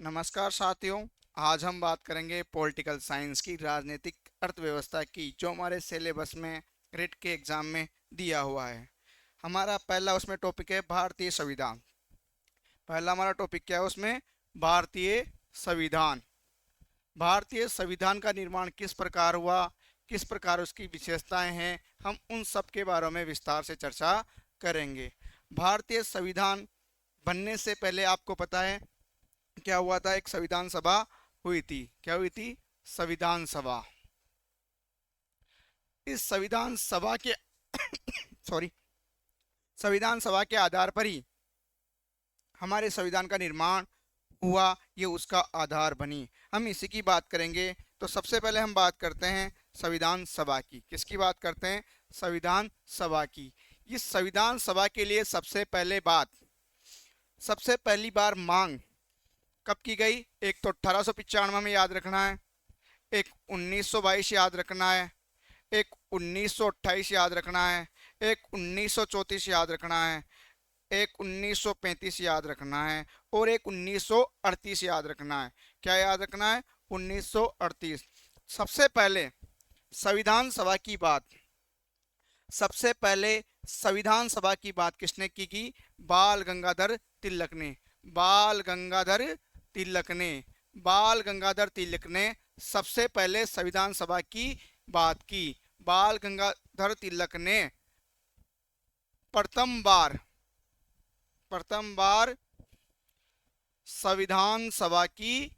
नमस्कार साथियों। आज हम बात करेंगे पॉलिटिकल साइंस की, राजनीतिक अर्थव्यवस्था की, जो हमारे सिलेबस में रिट के एग्जाम में दिया हुआ है। हमारा पहला उसमें टॉपिक है भारतीय संविधान। पहला हमारा टॉपिक क्या है उसमें? भारतीय संविधान। भारतीय संविधान का निर्माण किस प्रकार हुआ, किस प्रकार उसकी विशेषताएं हैं, हम उन सब के बारे में विस्तार से चर्चा करेंगे। भारतीय संविधान बनने से पहले आपको पता है क्या हुआ था? एक संविधान सभा हुई थी। क्या हुई थी? संविधान सभा। इस संविधान सभा के सॉरी संविधान सभा के आधार पर ही हमारे संविधान का निर्माण हुआ, ये उसका आधार बनी। हम इसी की बात करेंगे। तो सबसे पहले हम बात करते हैं संविधान सभा की। किसकी बात करते हैं? संविधान सभा की। इस संविधान सभा के लिए सबसे पहली बार मांग कब की गई? एक तो 1895 में याद रखना है, एक 1922 याद रखना है, एक 1928 याद रखना है, एक 1934 याद रखना है, एक 1935 याद रखना है और एक 1938 याद रखना है। क्या याद रखना है? 1938। सबसे पहले संविधान सभा की बात सबसे पहले संविधान सभा की बात किसने की? बाल गंगाधर तिलक ने। बाल गंगाधर तिलक ने बाल गंगाधर तिलक ने सबसे पहले संविधान सभा की बात की। बाल गंगाधर तिलक ने प्रथम बार संविधान सभा की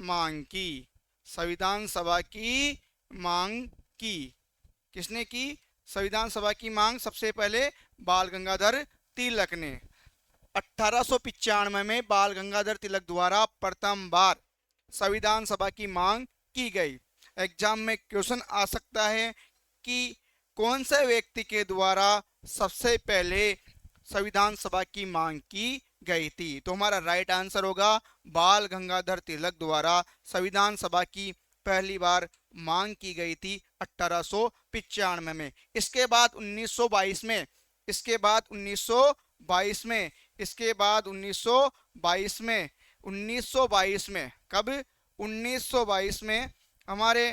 मांग की। संविधान सभा की मांग की। किसने की? संविधान सभा की मांग सबसे पहले बाल गंगाधर तिलक ने। 1895 में बाल गंगाधर तिलक द्वारा प्रथम बार संविधान सभा की मांग की गई। एग्जाम में क्वेश्चन आ सकता है कि कौन से व्यक्ति के द्वारा सबसे पहले संविधान सभा की मांग की गई थी? तो हमारा राइट आंसर होगा बाल गंगाधर तिलक द्वारा संविधान सभा की पहली बार मांग की गई थी 1895 में। इसके बाद 1922 में इसके बाद 1922 में इसके बाद 1922 में 1922 में कब? 1922 में हमारे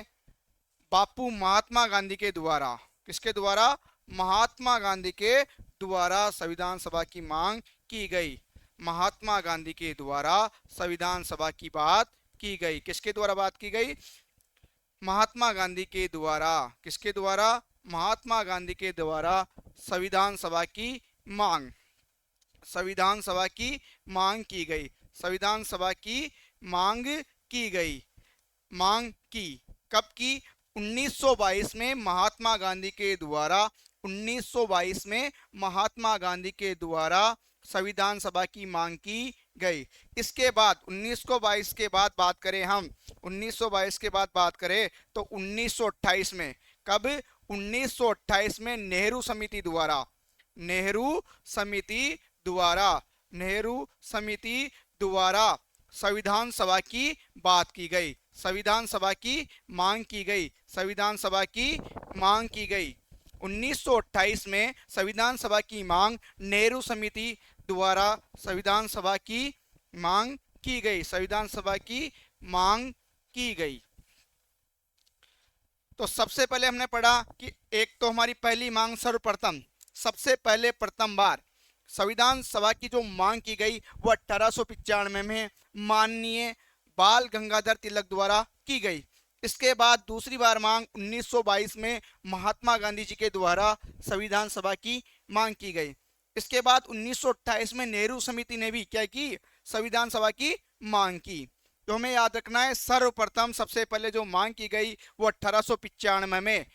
बापू महात्मा गांधी के द्वारा, किसके द्वारा? महात्मा गांधी के द्वारा संविधान सभा की मांग की गई। महात्मा गांधी के द्वारा संविधान सभा की बात की गई। किसके द्वारा बात की गई? महात्मा गांधी के द्वारा। किसके द्वारा? महात्मा गांधी के द्वारा संविधान सभा की मांग संविधान सभा की मांग की गई। संविधान सभा की मांग की गई। मांग की कब की? 1922 में महात्मा गांधी के द्वारा 1922 में महात्मा गांधी के द्वारा संविधान सभा की मांग की गई। इसके बाद 1922 के बाद बात करें हम 1922 के बाद बात करें तो 1928 में कब? 1928 में नेहरू समिति द्वारा नेहरू समिति द्वारा नेहरू समिति द्वारा संविधान सभा की बात की गई। संविधान सभा की मांग की गई। संविधान सभा की मांग की गई। 1928 में संविधान सभा की मांग नेहरू समिति द्वारा संविधान सभा की मांग की गई। संविधान सभा की मांग की गई। तो सबसे पहले हमने पढ़ा कि एक तो हमारी पहली मांग सर्वप्रथम, सबसे पहले प्रथम बार संविधान सभा की जो मांग की गई वो 1895 में माननीय बाल गंगाधर तिलक द्वारा की गई। इसके बाद दूसरी बार मांग 1922 में महात्मा गांधी जी के द्वारा संविधान सभा की मांग की गई। इसके बाद 1928 में नेहरू समिति ने भी क्या की? संविधान सभा की मांग की। तो हमें याद रखना है सर्वप्रथम सबसे पहले जो मांग की गई वो 1895 में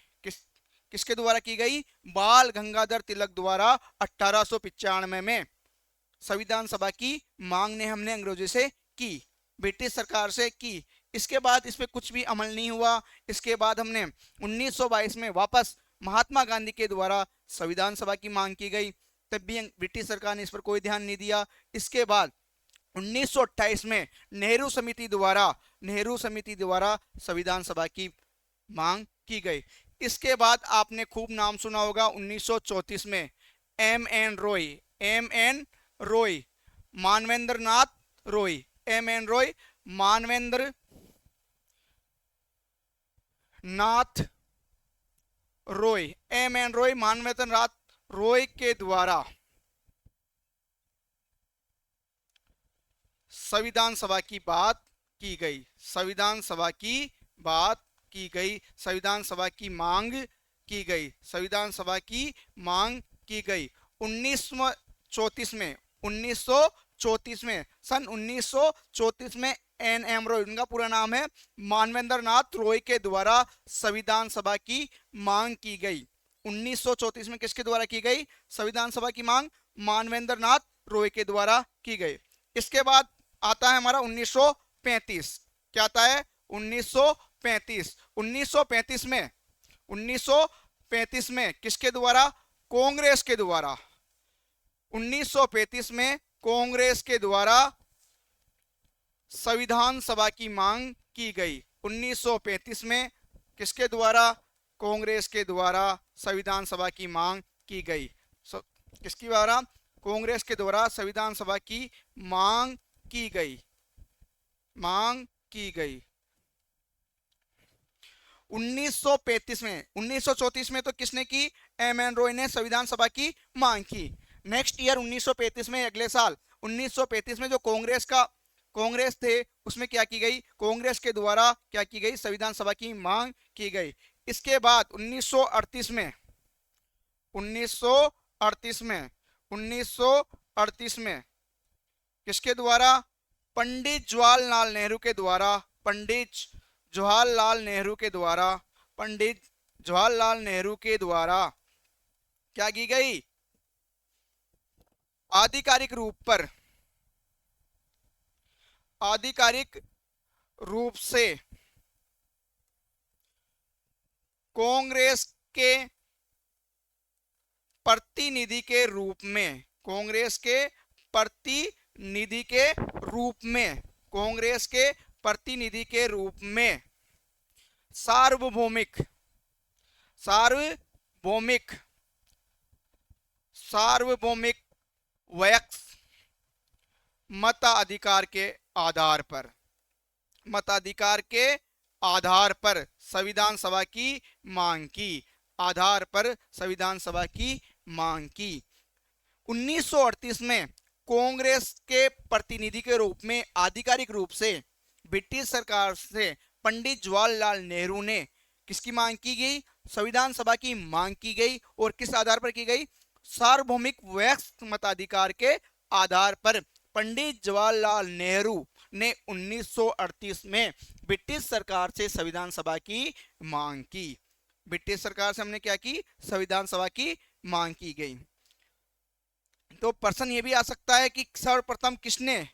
किसके द्वारा की गई? बाल गंगाधर तिलक द्वारा 1895 में संविधान सभा की मांग ने हमने अंग्रेजों से की, ब्रिटिश सरकार से की। इसके बाद इस पर कुछ भी अमल नहीं हुआ। इसके बाद हमने 1922 में वापस महात्मा गांधी के द्वारा संविधान सभा की मांग की गई, तब भी ब्रिटिश सरकार ने इस पर कोई ध्यान नहीं दिया। इसके बाद 1928 में नेहरू समिति द्वारा संविधान सभा की मांग की गई। इसके बाद आपने खूब नाम सुना होगा 1934 में एम एन रॉय, मानवेंद्र नाथ रॉय, एम एन रॉय मानवेंद्र नाथ रॉय, एम एन रॉय मानवेंद्र नाथ रॉय के द्वारा संविधान सभा की बात की गई, संविधान सभा की बात की गई, संविधान सभा की मांग की गई, संविधान सभा की मांग की गई। 1934 में 1934 में सन 1934 में एन एम रॉय, उनका पूरा नाम है मानवेंद्र नाथ रॉय के द्वारा संविधान सभा की मांग की गई। 1934 में किसके द्वारा की गई संविधान सभा की मांग? मानवेंद्र नाथ रॉय के द्वारा की गई। इसके बाद आता है हमारा 1935। क्या आता है? 1935। 1935 में किसके द्वारा? कांग्रेस के द्वारा। 1935 में कांग्रेस के द्वारा संविधान सभा की मांग की गई। 1935 में किसके द्वारा? कांग्रेस के द्वारा संविधान सभा की मांग की गई। किसके द्वारा? कांग्रेस के द्वारा संविधान सभा की मांग की गई, मांग की गई। 1935 में 1934 में तो किसने की? एम एन रॉय ने संविधान सभा की मांग की। नेक्स्ट ईयर 1935 में, अगले साल 1935 में जो कांग्रेस थे उसमें क्या की गई? कांग्रेस के द्वारा क्या की गई? संविधान सभा की मांग की गई। इसके बाद 1938 में किसके द्वारा? पंडित जवाहरलाल नेहरू के द्वारा, पंडित जवाहरलाल नेहरू के द्वारा, पंडित जवाहरलाल नेहरू के द्वारा क्या की गई? आधिकारिक रूप से कांग्रेस के प्रतिनिधि के रूप में, कांग्रेस के प्रतिनिधि के रूप में, कांग्रेस के प्रतिनिधि के रूप में सार्वभौमिक वैक्स मताधिकार के आधार पर संविधान सभा की मांग की, आधार पर संविधान सभा की मांग की। 1938 में कांग्रेस के प्रतिनिधि के रूप में आधिकारिक रूप से ब्रिटिश सरकार से पंडित जवाहरलाल नेहरू ने किसकी मांग की गई? संविधान सभा की मांग की गई। और किस आधार पर की गई? सार्वभौमिक वैक्स मताधिकार के आधार पर पंडित जवाहरलाल नेहरू ने 1938 में ब्रिटिश सरकार से संविधान सभा की मांग की। ब्रिटिश सरकार से हमने क्या की? संविधान सभा की मांग की गई। तो प्रश्न ये भी आ सकता है कि सर्वप्रथम किसने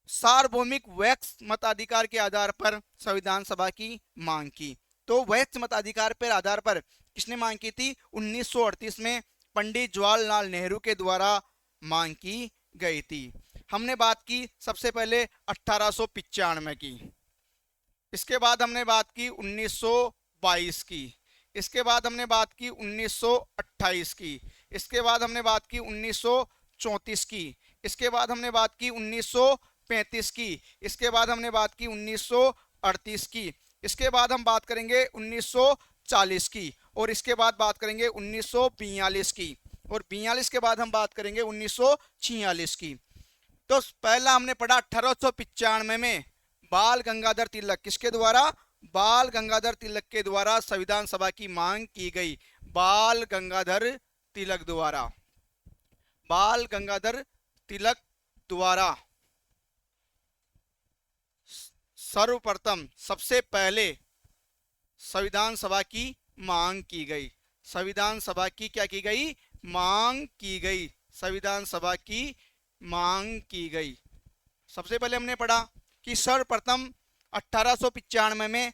सार्वभौमिक वैक्स मताधिकार के आधार पर संविधान सभा की मांग की? तो वैक्स मताधिकार पर आधार पर किसने मांग की थी? 1938 में पंडित जवाहरलाल नेहरू के द्वारा मांग की गई थी। हमने बात की सबसे पहले 1895 की, इसके बाद हमने बात की 1922 की, इसके बाद हमने बात की 1928 की, इसके बाद हमने बात की 1934 की, इसके बाद हमने बात की 1935 की, इसके बाद हमने बात की 1938 की, इसके बाद हम बात करेंगे 1940 की, और इसके बाद बात करेंगे 1942 की, और 42 के बाद हम बात करेंगे 1946 की। तो पहला हमने पढ़ा 1895 में बाल गंगाधर तिलक, किसके द्वारा? बाल गंगाधर तिलक के द्वारा संविधान सभा की मांग की गई। बाल गंगाधर तिलक द्वारा, बाल गंगाधर तिलक द्वारा सर्वप्रथम सबसे पहले संविधान सभा की मांग की गई। संविधान सभा की क्या की गई? मांग की गई। संविधान सभा की मांग की गई। सबसे पहले हमने पढ़ा कि सर्वप्रथम 1895 में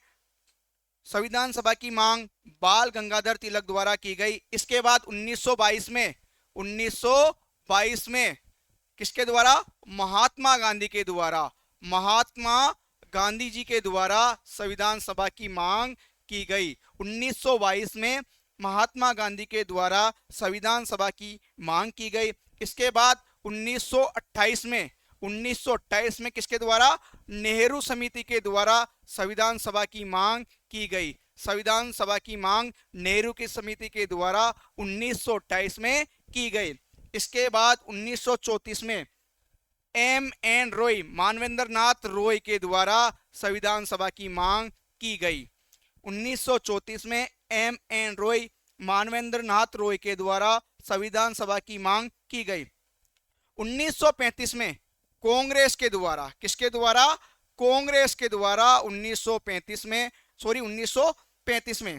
संविधान सभा की मांग बाल गंगाधर तिलक द्वारा की गई। इसके बाद 1922 में किसके द्वारा? महात्मा गांधी के द्वारा, महात्मा गांधी जी के द्वारा संविधान सभा की मांग की गई। 1922 में महात्मा गांधी के द्वारा संविधान सभा की मांग की गई। इसके बाद 1928 में 1928 में किसके द्वारा? नेहरू समिति के द्वारा संविधान सभा की मांग की गई। संविधान सभा की मांग नेहरू की समिति के द्वारा 1928 में की गई। इसके बाद 1934 में एम.एन. रॉय, मानवेंद्र नाथ रॉय के द्वारा संविधान सभा की मांग की गई। 1934 में एम.एन. रॉय, मानवेंद्र नाथ रॉय के द्वारा संविधान सभा की मांग की गई। 1935 में कांग्रेस के द्वारा, किसके द्वारा? कांग्रेस के द्वारा 1935 में, सॉरी 1935 में,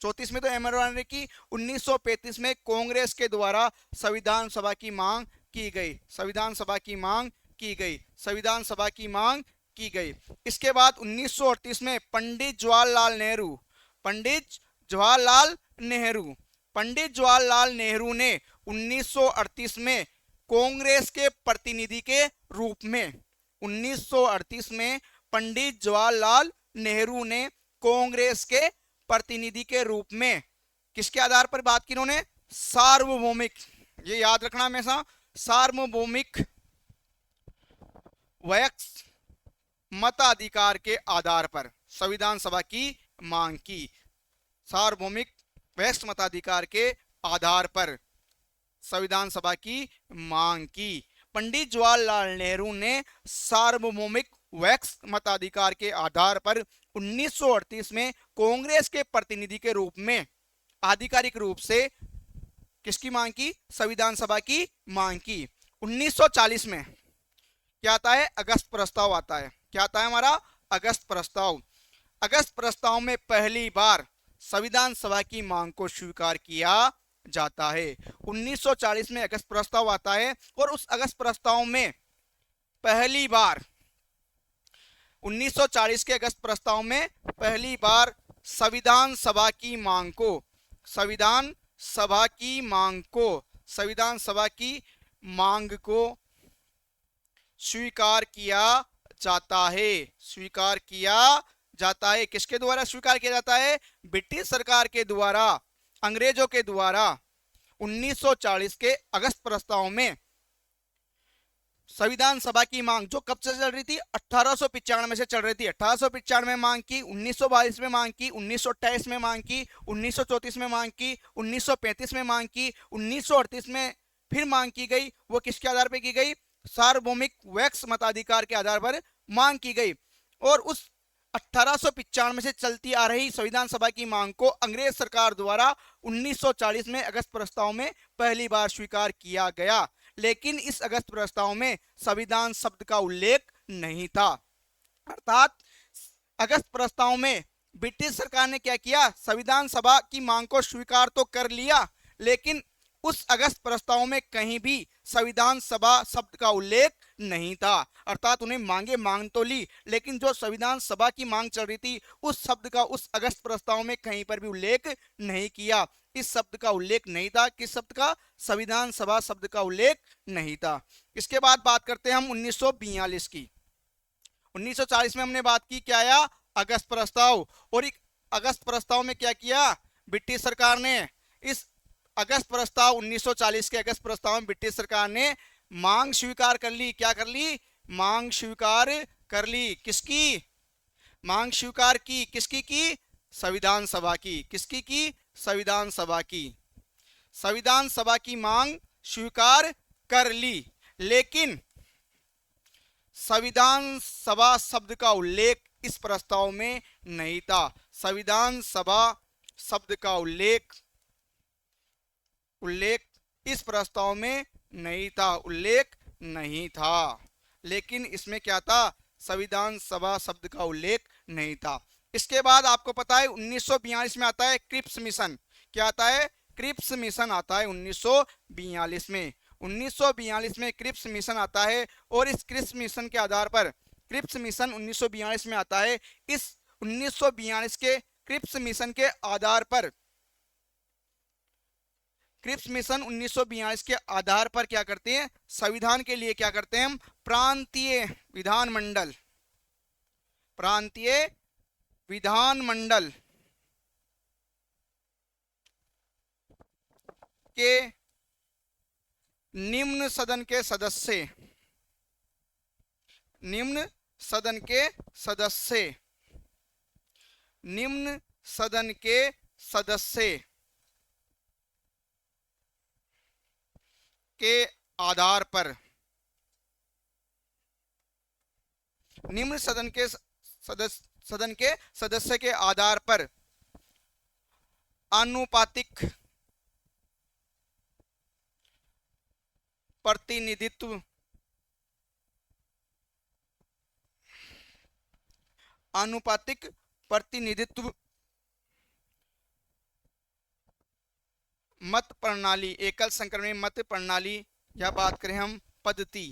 34 में तो एम.एन. रॉय ने की, 1935 में कांग्रेस के द्वारा संविधान सभा की मांग की गई। संविधान सभा की मांग की गई। संविधान सभा की मांग की गई। इसके बाद 1938 में पंडित जवाहरलाल नेहरू, पंडित जवाहरलाल नेहरू, पंडित जवाहरलाल नेहरू ने 1938 में कांग्रेस के प्रतिनिधि के रूप में, 1938 में पंडित जवाहरलाल नेहरू ने कांग्रेस के प्रतिनिधि के रूप में किसके आधार पर बात की? इन्होंने सार्वभौमिक, ये याद रखना हमेशा, सार्वभौमिक वयस्क मताधिकार के आधार पर संविधान सभा की मांग की। सार्वभौमिक वयस्क मताधिकार के आधार पर संविधान सभा की मांग की। पंडित जवाहरलाल नेहरू ने सार्वभौमिक वयस्क मताधिकार के आधार पर 1938 में कांग्रेस के प्रतिनिधि के रूप में आधिकारिक रूप से किसकी मांग की? संविधान सभा की मांग की। 1940 में क्या आता है? अगस्त प्रस्ताव आता है। क्या आता है हमारा? अगस्त प्रस्ताव। अगस्त प्रस्ताव में पहली बार संविधान सभा की मांग को स्वीकार किया जाता है। 1940 में अगस्त प्रस्ताव आता है और उस अगस्त प्रस्ताव में पहली बार, 1940 के अगस्त प्रस्ताव में पहली बार संविधान सभा की मांग को, संविधान सभा की मांग को, संविधान सभा की मांग को स्वीकार किया जाता है। स्वीकार किया जाता है। किसके द्वारा स्वीकार किया जाता है? ब्रिटिश सरकार के द्वारा, अंग्रेजों के द्वारा 1940 के अगस्त प्रस्ताव में संविधान सभा की मांग जो कब से चल रही थी? 1895 से चल रही थी। 1895 में मांग की, 1922 में मांग की, 1928 में मांग की, 1934 में मांग की, 1935 में मांग की, 1938 में फिर मांग की गई। वो किसके आधार पर की गई? सार्वभौमिक वयस्क मताधिकार के आधार पर मांग की गई। और उस 1895 से चलती आ रही संविधान सभा की मांग को अंग्रेज सरकार द्वारा 1940 में अगस्त प्रस्ताव में पहली बार स्वीकार किया गया। लेकिन इस अगस्त प्रस्ताव में संविधान शब्द का उल्लेख नहीं था। अर्थात अगस्त प्रस्ताव में ब्रिटिश सरकार ने क्या किया? संविधान सभा की मांग को स्वीकार तो कर लिया, लेकिन उस अगस्त प्रस्ताव में कहीं भी संविधान सभा शब्द का उल्लेख नहीं था। अर्थात उन्हें मांग तो ली, लेकिन जो संविधान सभा की मांग चल रही थी उस शब्द का उस अगस्त प्रस्ताव में कहीं पर भी उल्लेख नहीं किया। इस शब्द का उल्लेख नहीं था। किस शब्द का? संविधान सभा शब्द का उल्लेख नहीं था। इसके बाद बात करते हैं हम 1942 की। 1940 में हमने बात की, क्या आया? अगस्त प्रस्ताव। और अगस्त प्रस्ताव में क्या किया ब्रिटिश सरकार ने? इस अगस्त प्रस्ताव 1940 के अगस्त प्रस्ताव में ब्रिटिश सरकार ने मांग स्वीकार कर ली। क्या कर ली? मांग स्वीकार कर ली। किसकी? मांग स्वीकार की। किसकी की? संविधान सभा की। किसकी की? संविधान सभा की। संविधान सभा की मांग स्वीकार कर ली, लेकिन संविधान सभा शब्द का उल्लेख इस प्रस्ताव में नहीं था। संविधान सभा शब्द का उल्लेख इस प्रस्ताव में नहीं था। उल्लेख नहीं था। लेकिन इसमें क्या था? संविधान सभा शब्द का उल्लेख नहीं था। इसके बाद आपको पता है 1942 में आता है क्रिप्स मिशन। क्या आता है? क्रिप्स मिशन आता है 1942 में। 1942 में क्रिप्स मिशन आता है और इस क्रिप्स मिशन के आधार पर, क्रिप्स मिशन 1942 में आता है। इस 1942 के क्रिप्स मिशन के आधार पर, क्रिप्स मिशन 1942 के आधार पर क्या करते हैं? संविधान के लिए क्या करते हैं हम? प्रांतीय विधानमंडल, प्रांतीय विधानमंडल के निम्न सदन के सदस्य निम्न सदन के सदस्य, निम्न सदन के सदस्य के आधार पर, निम्न सदन के सदस्य के आधार पर आनुपातिक प्रतिनिधित्व, आनुपातिक प्रतिनिधित्व मत प्रणाली, एकल संक्रमण मत प्रणाली या बात करें हम पद्धति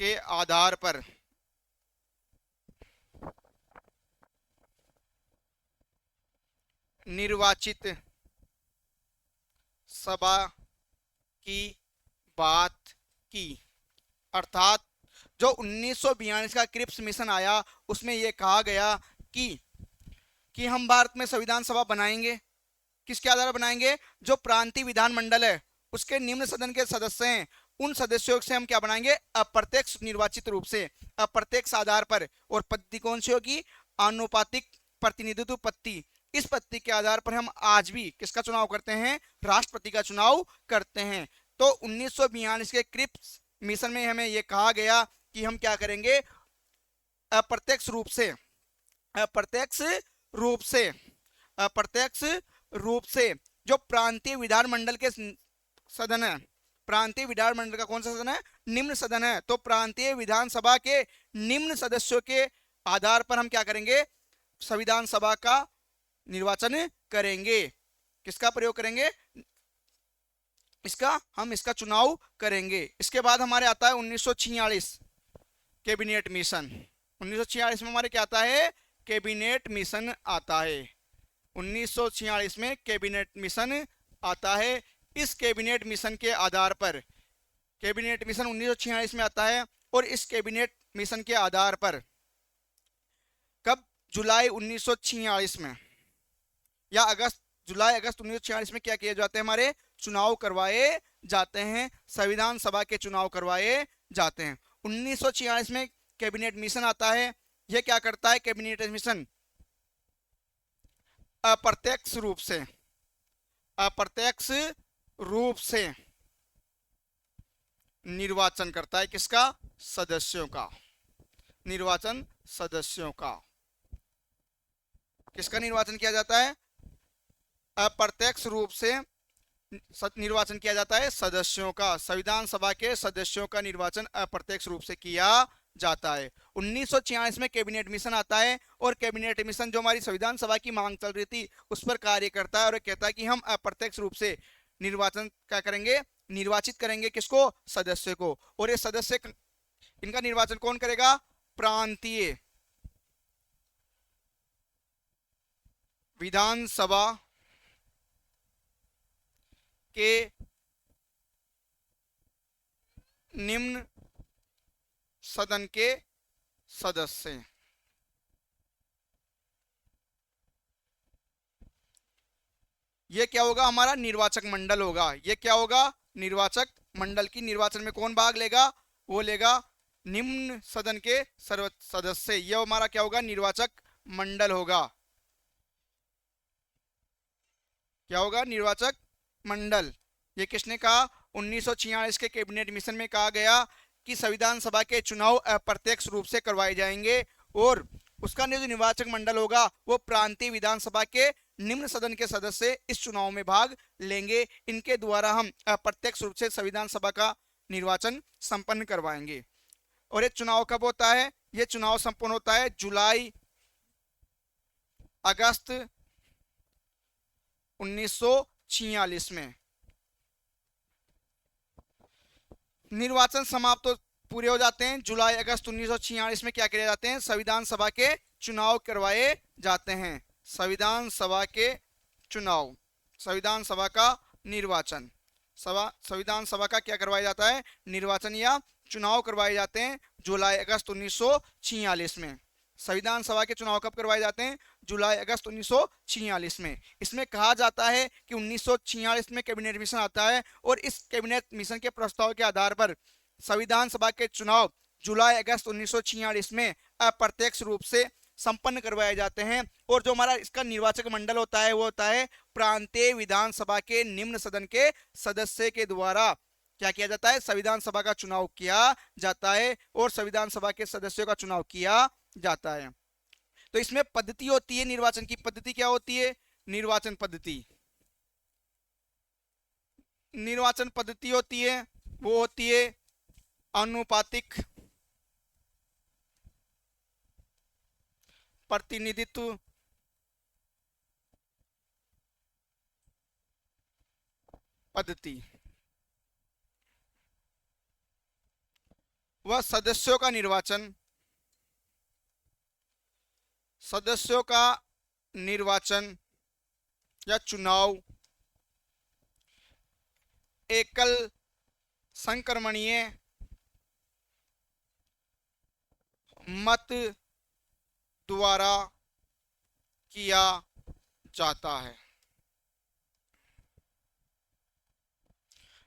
के आधार पर निर्वाचित सभा की बात की। अर्थात जो 1942 का क्रिप्स मिशन आया उसमें यह कहा गया कि हम भारत में संविधान सभा बनाएंगे। किसके आधार पर बनाएंगे? जो प्रांतीय विधानमंडल है उसके निम्न सदन के सदस्य हैं, उन सदस्यों से हम क्या बनाएंगे? अप्रत्यक्ष निर्वाचित रूप से, अप्रत्यक्ष आधार पर। और पद्धति कौन सी होगी? आनुपातिक प्रतिनिधित्व पद्धति। इस पद्धति के आधार पर हम आज भी किसका चुनाव करते हैं? राष्ट्रपति का चुनाव करते हैं। तो 1942 के क्रिप्स मिशन में हमें यह कहा गया कि हम क्या करेंगे? अप्रत्यक्ष रूप से, अप्रत्यक्ष रूप से, अप्रत्यक्ष रूप से जो प्रांतीय विधानमंडल के सदन है, प्रांतीय विधानमंडल का कौन सा सदन है? निम्न सदन है। तो प्रांतीय विधानसभा के निम्न सदस्यों के आधार पर हम क्या करेंगे? संविधान सभा का निर्वाचन करेंगे। किसका प्रयोग करेंगे? इसका चुनाव करेंगे। इसके बाद हमारे आता है 1946 कैबिनेट मिशन। 1946 में हमारे क्या आता है? कैबिनेट मिशन आता है। 1946 में कैबिनेट मिशन आता है। इस कैबिनेट मिशन के आधार पर, कैबिनेट मिशन 1946 में आता है और इस कैबिनेट मिशन के आधार पर कब? जुलाई 1946 में या अगस्त, जुलाई अगस्त 1946 में क्या किए जाते हैं? हमारे चुनाव करवाए जाते हैं, संविधान सभा के चुनाव करवाए जाते हैं। 1946 में कैबिनेट मिशन आता है। यह क्या करता है? कैबिनेट मिशन अप्रत्यक्ष रूप से, अप्रत्यक्ष रूप से निर्वाचन करता है। किसका? सदस्यों का। निर्वाचन सदस्यों का। किसका निर्वाचन किया जाता है? अप्रत्यक्ष रूप से निर्वाचन किया जाता है सदस्यों का। संविधान सभा के सदस्यों का निर्वाचन अप्रत्यक्ष रूप से किया जाता है। 1946 में कैबिनेट मिशन आता है और कैबिनेट मिशन जो हमारी संविधान सभा की मांग चल रही थी उस पर कार्य करता है और कहता है कि हम अप्रत्यक्ष रूप से निर्वाचन क्या करेंगे? निर्वाचित करेंगे। किसको? सदस्य को। और ये सदस्य, इनका निर्वाचन कौन करेगा? प्रांतीय विधानसभा के निम्न सदन के सदस्य। ये क्या होगा? हमारा निर्वाचक मंडल होगा। ये क्या होगा? निर्वाचक मंडल की निर्वाचन में कौन भाग लेगा? वो लेगा निम्न सदन के सर्व सदस्य। ये हमारा क्या होगा? निर्वाचक मंडल होगा। क्या होगा? निर्वाचक मंडल। ये किसने कहा? 1946 के कैबिनेट मिशन में कहा गया कि संविधान सभा के चुनाव अप्रत्यक्ष रूप से करवाए जाएंगे और उसका जो निर्वाचक मंडल होगा वो प्रांतीय विधानसभा के निम्न सदन के सदस्य इस चुनाव में भाग लेंगे। इनके द्वारा हम अप्रत्यक्ष रूप से संविधान सभा का निर्वाचन संपन्न करवाएंगे। और ये चुनाव कब होता है? ये चुनाव संपन्न होता है जुलाई अगस्त 1946 में। निर्वाचन समाप्त तो पूरे हो जाते हैं। जुलाई अगस्त 1946 में क्या किए जाते हैं? संविधान सभा के चुनाव करवाए जाते हैं। संविधान सभा के चुनाव, संविधान सभा का निर्वाचन, संविधान सभा का क्या करवाया जाता है? निर्वाचन या चुनाव करवाए जाते हैं जुलाई अगस्त 1946 में। संविधान सभा के चुनाव कब करवाए जाते हैं? जुलाई अगस्त 1946 में। इसमें कहा जाता है कि 1946 में कैबिनेट मिशन आता है और इस कैबिनेट मिशन के प्रस्ताव के आधार पर संविधान सभा के चुनाव जुलाई अगस्त 1946 में अप्रत्यक्ष रूप से संपन्न करवाए जाते हैं। और जो हमारा इसका निर्वाचक मंडल होता है वो होता है प्रांतीय विधानसभा के निम्न सदन के सदस्य के द्वारा क्या किया जाता है? संविधान सभा का चुनाव किया जाता है और संविधान सभा के सदस्यों का चुनाव किया जाता है। तो इसमें पद्धति होती है निर्वाचन की। पद्धति क्या होती है? निर्वाचन पद्धति, निर्वाचन पद्धति होती है वो होती है आनुपातिक प्रतिनिधित्व पद्धति। वह सदस्यों का निर्वाचन, सदस्यों का निर्वाचन या चुनाव एकल संक्रमणीय मत द्वारा किया जाता है।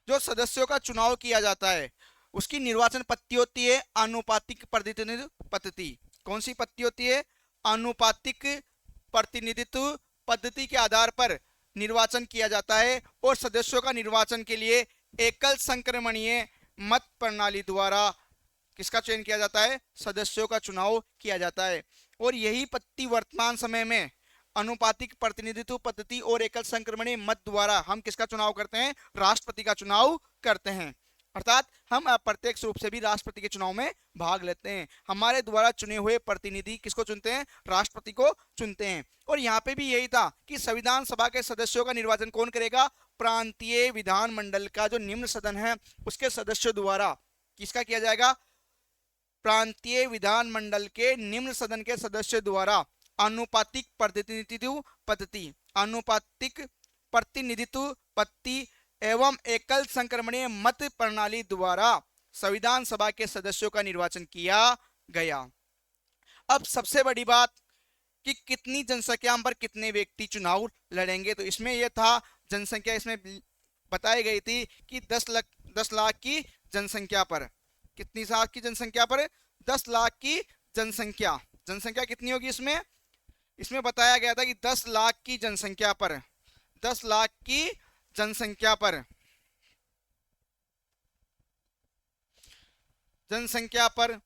जो सदस्यों का चुनाव किया जाता है उसकी निर्वाचन पद्धति होती है आनुपातिक प्रतिनिधित्व पद्धति। कौन सी पद्धति होती है? आनुपातिक प्रतिनिधित्व पद्धति के आधार पर निर्वाचन किया जाता है और सदस्यों का निर्वाचन के लिए एकल संक्रमणीय मत प्रणाली द्वारा किसका चयन किया जाता है? सदस्यों का चुनाव किया जाता है। और यही पद्धति वर्तमान समय में अनुपातिक प्रतिनिधित्व पद्धति और एकल संक्रमणीय मत द्वारा हम किसका चुनाव करते हैं? राष्ट्रपति का चुनाव करते हैं। अर्थात हम अप्रत्यक्ष रूप से भी राष्ट्रपति के चुनाव में भाग लेते हैं। हमारे द्वारा चुने हुए प्रतिनिधि किसको चुनते हैं? राष्ट्रपति को चुनते हैं। और यहाँ पे भी यही था कि संविधान सभा के सदस्यों का निर्वाचन कौन करेगा? प्रांतीय विधानमंडल का जो निम्न सदन है उसके सदस्यों द्वारा किसका किया जाएगा? प्रांतीय विधानमंडल के निम्न सदन के सदस्यों द्वारा आनुपातिक प्रतिनिधित्व पद्धति, आनुपातिक प्रतिनिधित्व पद्धति एवं एकल संक्रमणीय मत प्रणाली द्वारा संविधान सभा के सदस्यों का निर्वाचन किया गया। अब सबसे बड़ी बात कि कितनी जनसंख्या पर कितने व्यक्ति चुनाव लड़ेंगे। तो इसमें यह था जनसंख्या इसमें बताई गई थी कि 10 लाख की जनसंख्या पर, कितनी साल की जनसंख्या पर? 10 लाख की जनसंख्या। जनसंख्या कितनी होगी इसमें? इसमें बताया गया था कि 10 लाख की जनसंख्या पर, 10 लाख की जनसंख्या पर, जनसंख्या पर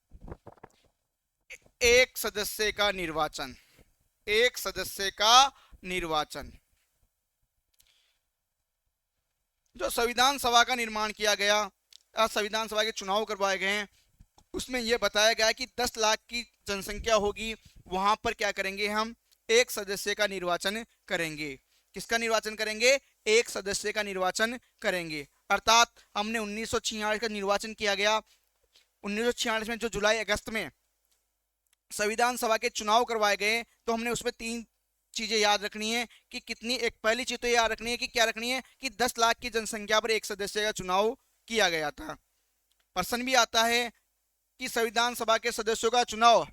एक सदस्य का निर्वाचन, एक सदस्य का निर्वाचन। जो संविधान सभा का निर्माण किया गया, संविधान सभा के चुनाव करवाए गए हैं, उसमें यह बताया गया कि 10 लाख की जनसंख्या होगी, वहां पर क्या करेंगे? हम एक सदस्य का निर्वाचन करेंगे। किसका निर्वाचन करेंगे? एक सदस्य का निर्वाचन करेंगे। अर्थात हमने 1946 का निर्वाचन किया गया। 1946 में जो जुलाई अगस्त में संविधान सभा के चुनाव करवाए गए, तो हमने उसमें 3 चीजें याद रखनी है कि कितनी, एक पहली चीज तो याद रखनी है कि क्या रखनी है कि 10 लाख की जनसंख्या पर एक सदस्य का चुनाव किया गया था। प्रश्न भी आता है कि संविधान सभा के सदस्यों का चुनाव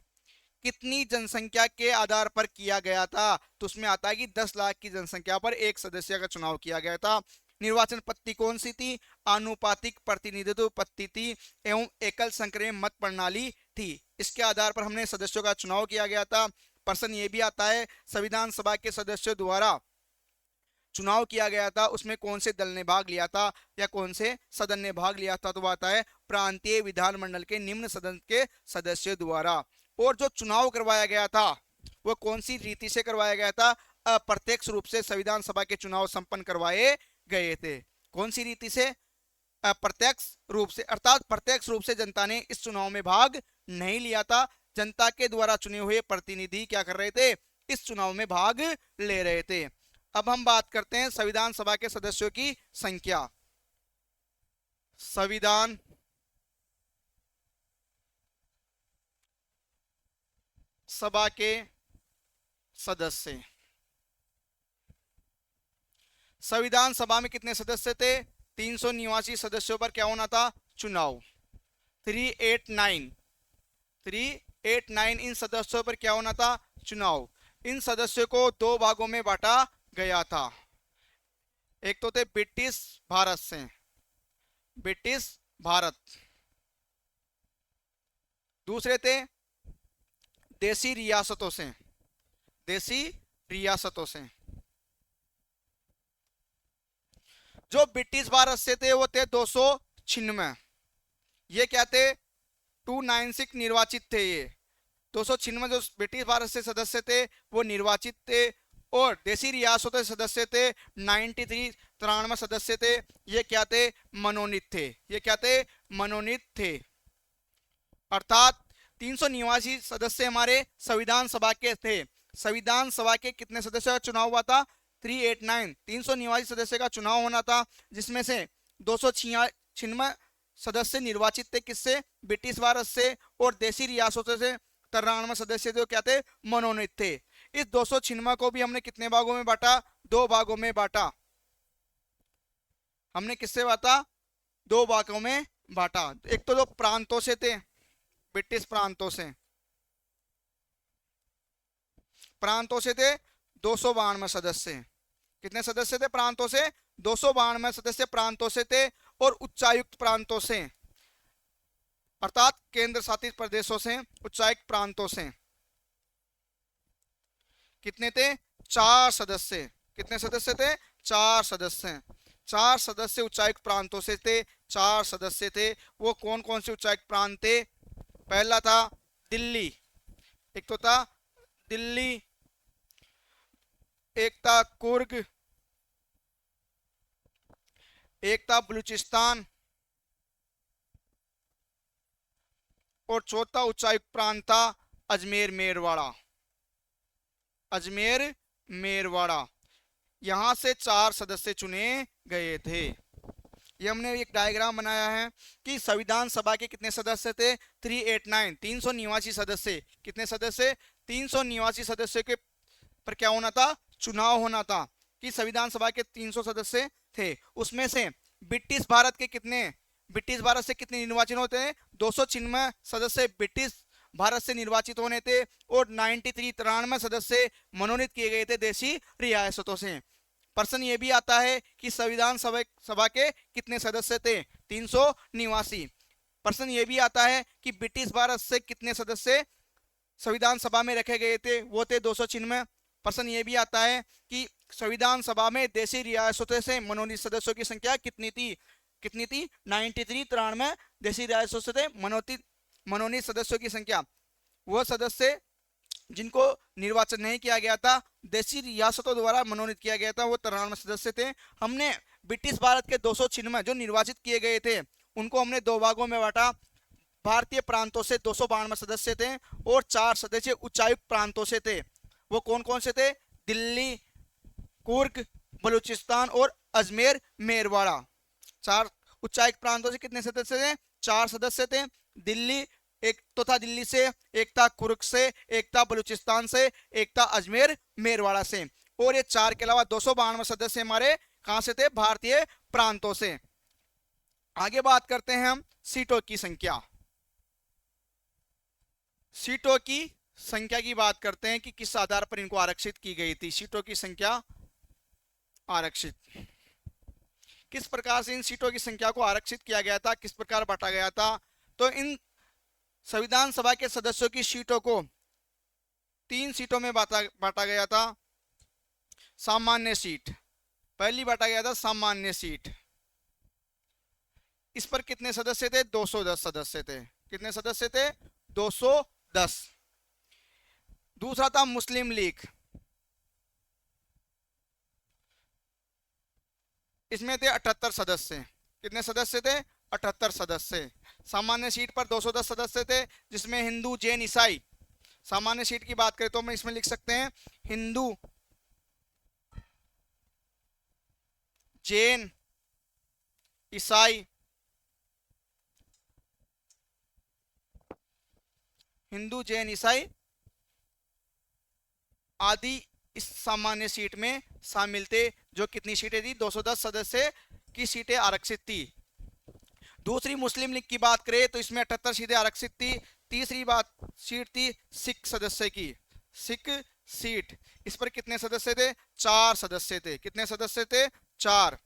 कितनी जनसंख्या के आधार पर किया गया था? तो उसमें आता है कि 10 लाख की जनसंख्या पर एक सदस्य का चुनाव किया गया था। निर्वाचन पद्धति कौन सी थी? आनुपातिक प्रतिनिधित्व पद्धति एवं एकल संक्रमणीय मत प्रणाली थी। इसके आधार पर हमने सदस्यों का चुनाव किया गया था। प्रश्न ये भी आता है संविधान सभा के सदस्यों द्वारा चुनाव किया गया था, उसमें कौन से दल ने भाग लिया था या कौन से सदन ने भाग लिया था? तो वो आता है प्रांतीय विधानमंडल के निम्न सदन के सदस्यों द्वारा। और जो चुनाव करवाया गया था वो कौन सी रीति से करवाया गया था? अप्रत्यक्ष रूप से संविधान सभा के चुनाव संपन्न करवाए गए थे। कौन सी रीति से? अप्रत्यक्ष रूप से। अर्थात प्रत्यक्ष रूप से जनता ने इस चुनाव में भाग नहीं लिया था। जनता के द्वारा चुने हुए प्रतिनिधि क्या कर रहे थे? इस चुनाव में भाग ले रहे थे। अब हम बात करते हैं संविधान सभा के सदस्यों की संख्या। संविधान सभा के सदस्य, संविधान सभा में कितने सदस्य थे? 389 सदस्यों पर क्या होना था? चुनाव। 389 8, 9 इन सदस्यों पर क्या होना था? चुनाव। इन सदस्यों को दो भागों में बांटा गया था। एक तो थे ब्रिटिश भारत से, ब्रिटिश भारत, दूसरे थे देसी रियासतों से, देसी रियासतों से। जो ब्रिटिश भारत से थे वो थे 296, ये क्या थे? 296 निर्वाचित थे। ये 296 जो ब्रिटिश भारत से सदस्य थे वो निर्वाचित थे, और देसी रियासतों से सदस्य थे 93, 93 सदस्य थे, ये क्या थे? मनोनीत थे। ये क्या थे? मनोनीत थे। अर्थात 389 सदस्य हमारे संविधान सभा के थे। संविधान सभा के कितने सदस्यों का चुनाव हुआ था? 389, 389 सदस्य का चुनाव होना था, जिसमें से 296 सदस्य निर्वाचित थे किससे? ब्रिटिश भारत से, और देसी रियासतों से 93 सदस्य जो क्या थे? मनोनीत थे। इस 296 को भी हमने कितने भागों में बांटा? दो भागों में बांटा। हमने किससे बांटा? दो भागों में बांटा। एक तो जो प्रांतों से थे, ब्रिटिश प्रांतों से, प्रांतों से थे 292 सदस्य। कितने सदस्य थे प्रांतों से? 292 सदस्य प्रांतों से थे, और उच्चायुक्त प्रांतों से, अर्थात केंद्र शासित प्रदेशों से, उच्चायुक्त प्रांतों से कितने थे? 4 सदस्य। कितने सदस्य थे? 4 सदस्य। 4 सदस्य उच्चायुक्त प्रांतों से थे, 4 सदस्य थे। वो कौन कौन से उच्चायुक्त प्रांत थे? पहला था दिल्ली, एक तो था दिल्ली, एक था कुर्ग, एक था बलूचिस्तान, और चौथा उच्चायुक्त प्रांत था अजमेर मेरवाड़ा। अजमेर मेरवाड़ा। यहां से 4 सदस्य चुने गए थे। ये हमने एक डायग्राम बनाया है कि संविधान सभा के कितने सदस्य थे? 389, 389 सदस्य। कितने सदस्य? 389 सदस्य के पर क्या होना था? चुनाव होना था। कि संविधान सभा के 300 सदस्य थे, उसमें से ब्रिटिश भारत के कितने, ब्रिटिश भारत से कितने निर्वाचित होते हैं? 296 सदस्य ब्रिटिश भारत से निर्वाचित होने थे, और 93, 93 सदस्य मनोनीत किए गए थे देसी रियासतों से। प्रश्न ये भी आता है कि संविधान सभा के कितने सदस्य थे? 389। प्रश्न ये भी आता है कि ब्रिटिश भारत से कितने सदस्य संविधान सभा में रखे गए थे? वो थे 296। प्रश्न ये भी आता है कि संविधान सभा में देशी रियासतों से मनोनीत सदस्यों की संख्या कितनी थी? कितनी थी? 93, 93 देशी रियासतों से थे मनोनीत सदस्यों की संख्या। वह सदस्य जिनको निर्वाचन नहीं किया गया था, देशी रियासतों द्वारा मनोनीत किया गया था, वो 93 सदस्य थे। हमने ब्रिटिश भारत के 296 जो निर्वाचित किए गए थे उनको हमने दो भागों में बांटा। भारतीय प्रांतों से 292 सदस्य थे, और 4 सदस्य उच्चायुक्त प्रांतों से थे। वो कौन कौन से थे? दिल्ली, कुर्ग, बलूचिस्तान और अजमेर मेरवाड़ा। 4 उच्चायुक्त प्रांतों से कितने सदस्य थे? 4 सदस्य थे। दिल्ली, एक तो था दिल्ली से, एक था कुर्ग से, एक था बलूचिस्तान से, एक था अजमेर मेरवाड़ा से, और ये 4 के अलावा 292 सदस्य हमारे कहां से थे? भारतीय प्रांतों से। आगे बात करते हैं हम सीटों की संख्या। सीटों की संख्या की बात करते हैं कि किस आधार पर इनको आरक्षित की गई थी। सीटों की संख्या आरक्षित, किस प्रकार से इन सीटों की संख्या को आरक्षित किया गया था, किस प्रकार बांटा गया था? तो इन संविधान सभा के सदस्यों की सीटों को 3 सीटों में बांटा गया था। सामान्य सीट, पहली बांटा गया था सामान्य सीट। इस पर कितने सदस्य थे? 210 सदस्य थे। कितने सदस्य थे? 210। दूसरा था मुस्लिम लीग, इसमें थे 78 सदस्य। कितने सदस्य थे? 78 सदस्य। सामान्य सीट पर 210 सदस्य थे, जिसमें हिंदू, जैन, ईसाई। सामान्य सीट की बात करें तो हम इसमें लिख सकते हैं हिंदू, जैन, ईसाई, हिंदू, जैन, ईसाई आदि इस सामान्य सीट में शामिल थे। जो कितनी सीटें थी? 210 सदस्य की सीटें आरक्षित थी। दूसरी मुस्लिम लीग की बात करें तो इसमें 78 सीटें आरक्षित थी, तीसरी बात सीट थी सिख सदस्य की, सिख सीट, इस पर कितने सदस्य थे? 4 सदस्य थे। कितने सदस्य थे? 4।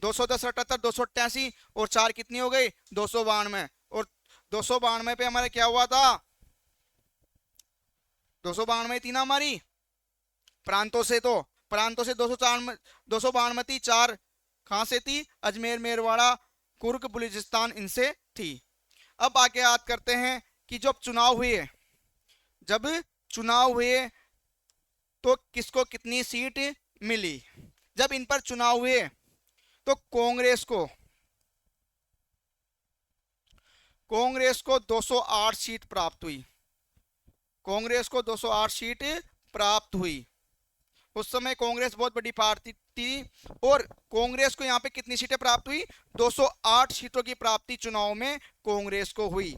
210, 78, 288 और 4 कितनी हो गई? 292। और 292 पे हमारा क्या हुआ था? 292 थी ना हमारी प्रांतों से, तो प्रांतों से 292 4 कहां से थी? अजमेर, मेरवाड़ा, कुर्ग, बलूचिस्तान, इनसे थी। अब आगे याद करते हैं कि जब चुनाव हुए, जब चुनाव हुए तो किसको कितनी सीट मिली? जब इन पर चुनाव हुए तो कांग्रेस को 208 सीट प्राप्त हुई। कांग्रेस को 208 सीट प्राप्त हुई। उस समय कांग्रेस बहुत बड़ी पार्टी थी और कांग्रेस को यहाँ पे कितनी सीटें प्राप्त हुई? 208 सीटों की प्राप्ति चुनाव में कांग्रेस को हुई।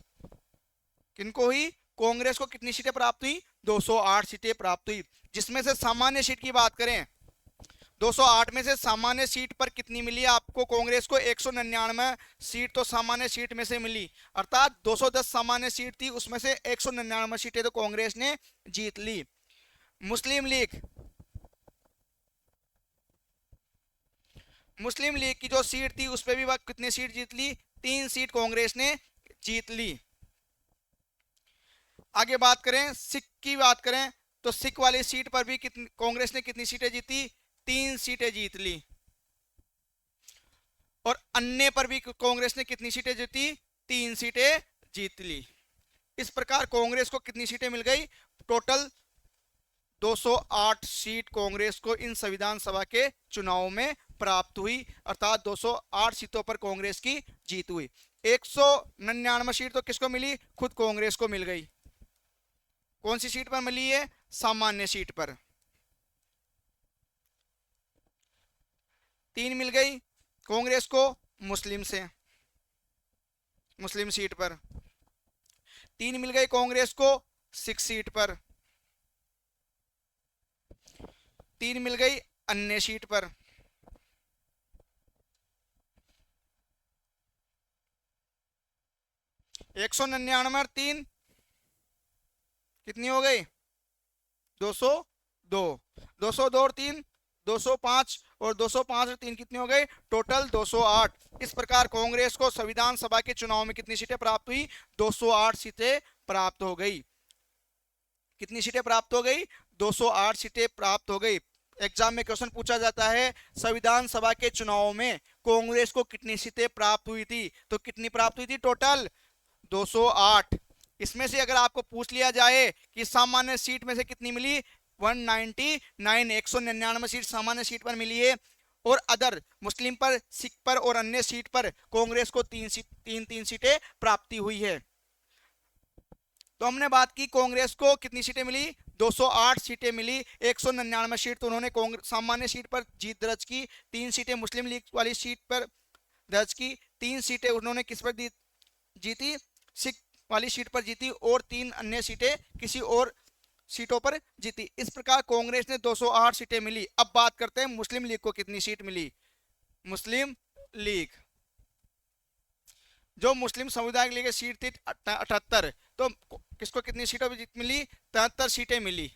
किनको हुई? कांग्रेस को कितनी सीटें प्राप्त हुई? 208 सीटें प्राप्त हुई। जिसमें से सामान्य सीट की बात करें, 208 में से सामान्य सीट पर कितनी मिली आपको? कांग्रेस को 199 सीट तो सामान्य सीट में से मिली, अर्थात 210 सामान्य सीट थी, उसमें से 199 सीटें तो कांग्रेस ने जीत ली। मुस्लिम लीग की जो सीट थी उस पर भी वह कितनी सीट जीत ली? 3 सीट कांग्रेस ने जीत ली। आगे बात करें सिख की, बात करें तो सिख वाली सीट पर भी कांग्रेस ने कितनी सीटें जीती? 3 सीटें जीत ली। और अन्य पर भी कांग्रेस ने कितनी सीटें जीती? 3 सीटें जीत ली। इस प्रकार कांग्रेस को कितनी सीटें मिल गई? टोटल 208 सीट कांग्रेस को इन संविधान सभा के चुनाव में प्राप्त हुई, अर्थात 208 सीटों पर कांग्रेस की जीत हुई। 199 सीट तो किसको मिली? खुद कांग्रेस को मिल गई। कौन सी सीट पर मिली है? सामान्य सीट पर। 3 मिल गई कांग्रेस को मुस्लिम से, मुस्लिम सीट पर। 3 मिल गई कांग्रेस को सिख सीट पर। 3 मिल गई अन्य सीट पर। एक 199 और 3 कितनी हो गई? 202। 202 और 3 205 और 205 और 3 कितनी हो गई? टोटल 208। इस प्रकार कांग्रेस को संविधान सभा के चुनाव में कितनी सीटें प्राप्त हुई? 208 सीटें प्राप्त हो गई। कितनी सीटें प्राप्त हो गई? 208 सीटें प्राप्त हो गई। एग्जाम में क्वेश्चन पूछा जाता है संविधान सभा के चुनाव में कांग्रेस को कितनी सीटें प्राप्त हुई थी? तो कितनी प्राप्त हुई थी? टोटल 208। इसमें से अगर आपको पूछ लिया जाए कि सामान्य सीट में से कितनी मिली? 199, 199 सीट सामान्य सीट पर मिली है और अदर मुस्लिम पर, सिख पर और अन्य सीट पर कांग्रेस को 3 सीटें प्राप्ति हुई है। तो हमने बात की कांग्रेस को कितनी सीटें मिली? 208 सीटें मिली। 199 सीट तो उन्होंने सामान्य सीट पर जीत दर्ज की, 3 सीटें मुस्लिम लीग वाली सीट पर दर्ज की, 3 सीटें उन्होंने किस पर जीती? सिख वाली सीट पर जीती और 3 अन्य सीटें किसी और सीटों पर जीती। इस प्रकार कांग्रेस ने 208 सीटें मिली। अब बात करते हैं मुस्लिम लीग को कितनी सीट मिली। मुस्लिम लीग, जो मुस्लिम समुदाय के लिए सीट थी 78, तो किसको कितनी सीटों पर जीत मिली? 73 सीटें मिली।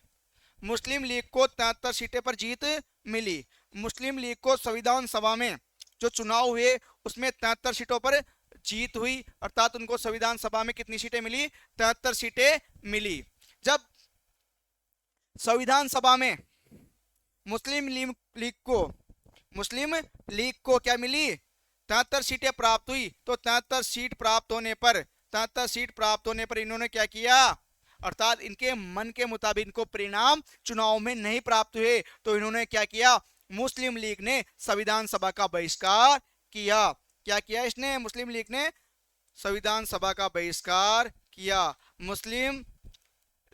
मुस्लिम लीग को 73 सीटें पर जीत मिली। मुस्लिम लीग को संविधान सभा में जो चुनाव हुए उसमें 73 सीटों पर जीत हुई, अर्थात उनको संविधान सभा में कितनी सीटें मिली? 73 सीटें मिली। जब संविधान सभा में मुस्लिम लीग को क्या मिली? 73 सीटें प्राप्त हुई। तो 73 सीट प्राप्त होने पर इन्होंने क्या किया? अर्थात इनके मन के मुताबिक इनको परिणाम चुनाव में नहीं प्राप्त हुए तो इन्होंने क्या किया? मुस्लिम लीग ने संविधान सभा का बहिष्कार किया। क्या किया इसने? मुस्लिम लीग ने संविधान सभा का बहिष्कार किया। मुस्लिम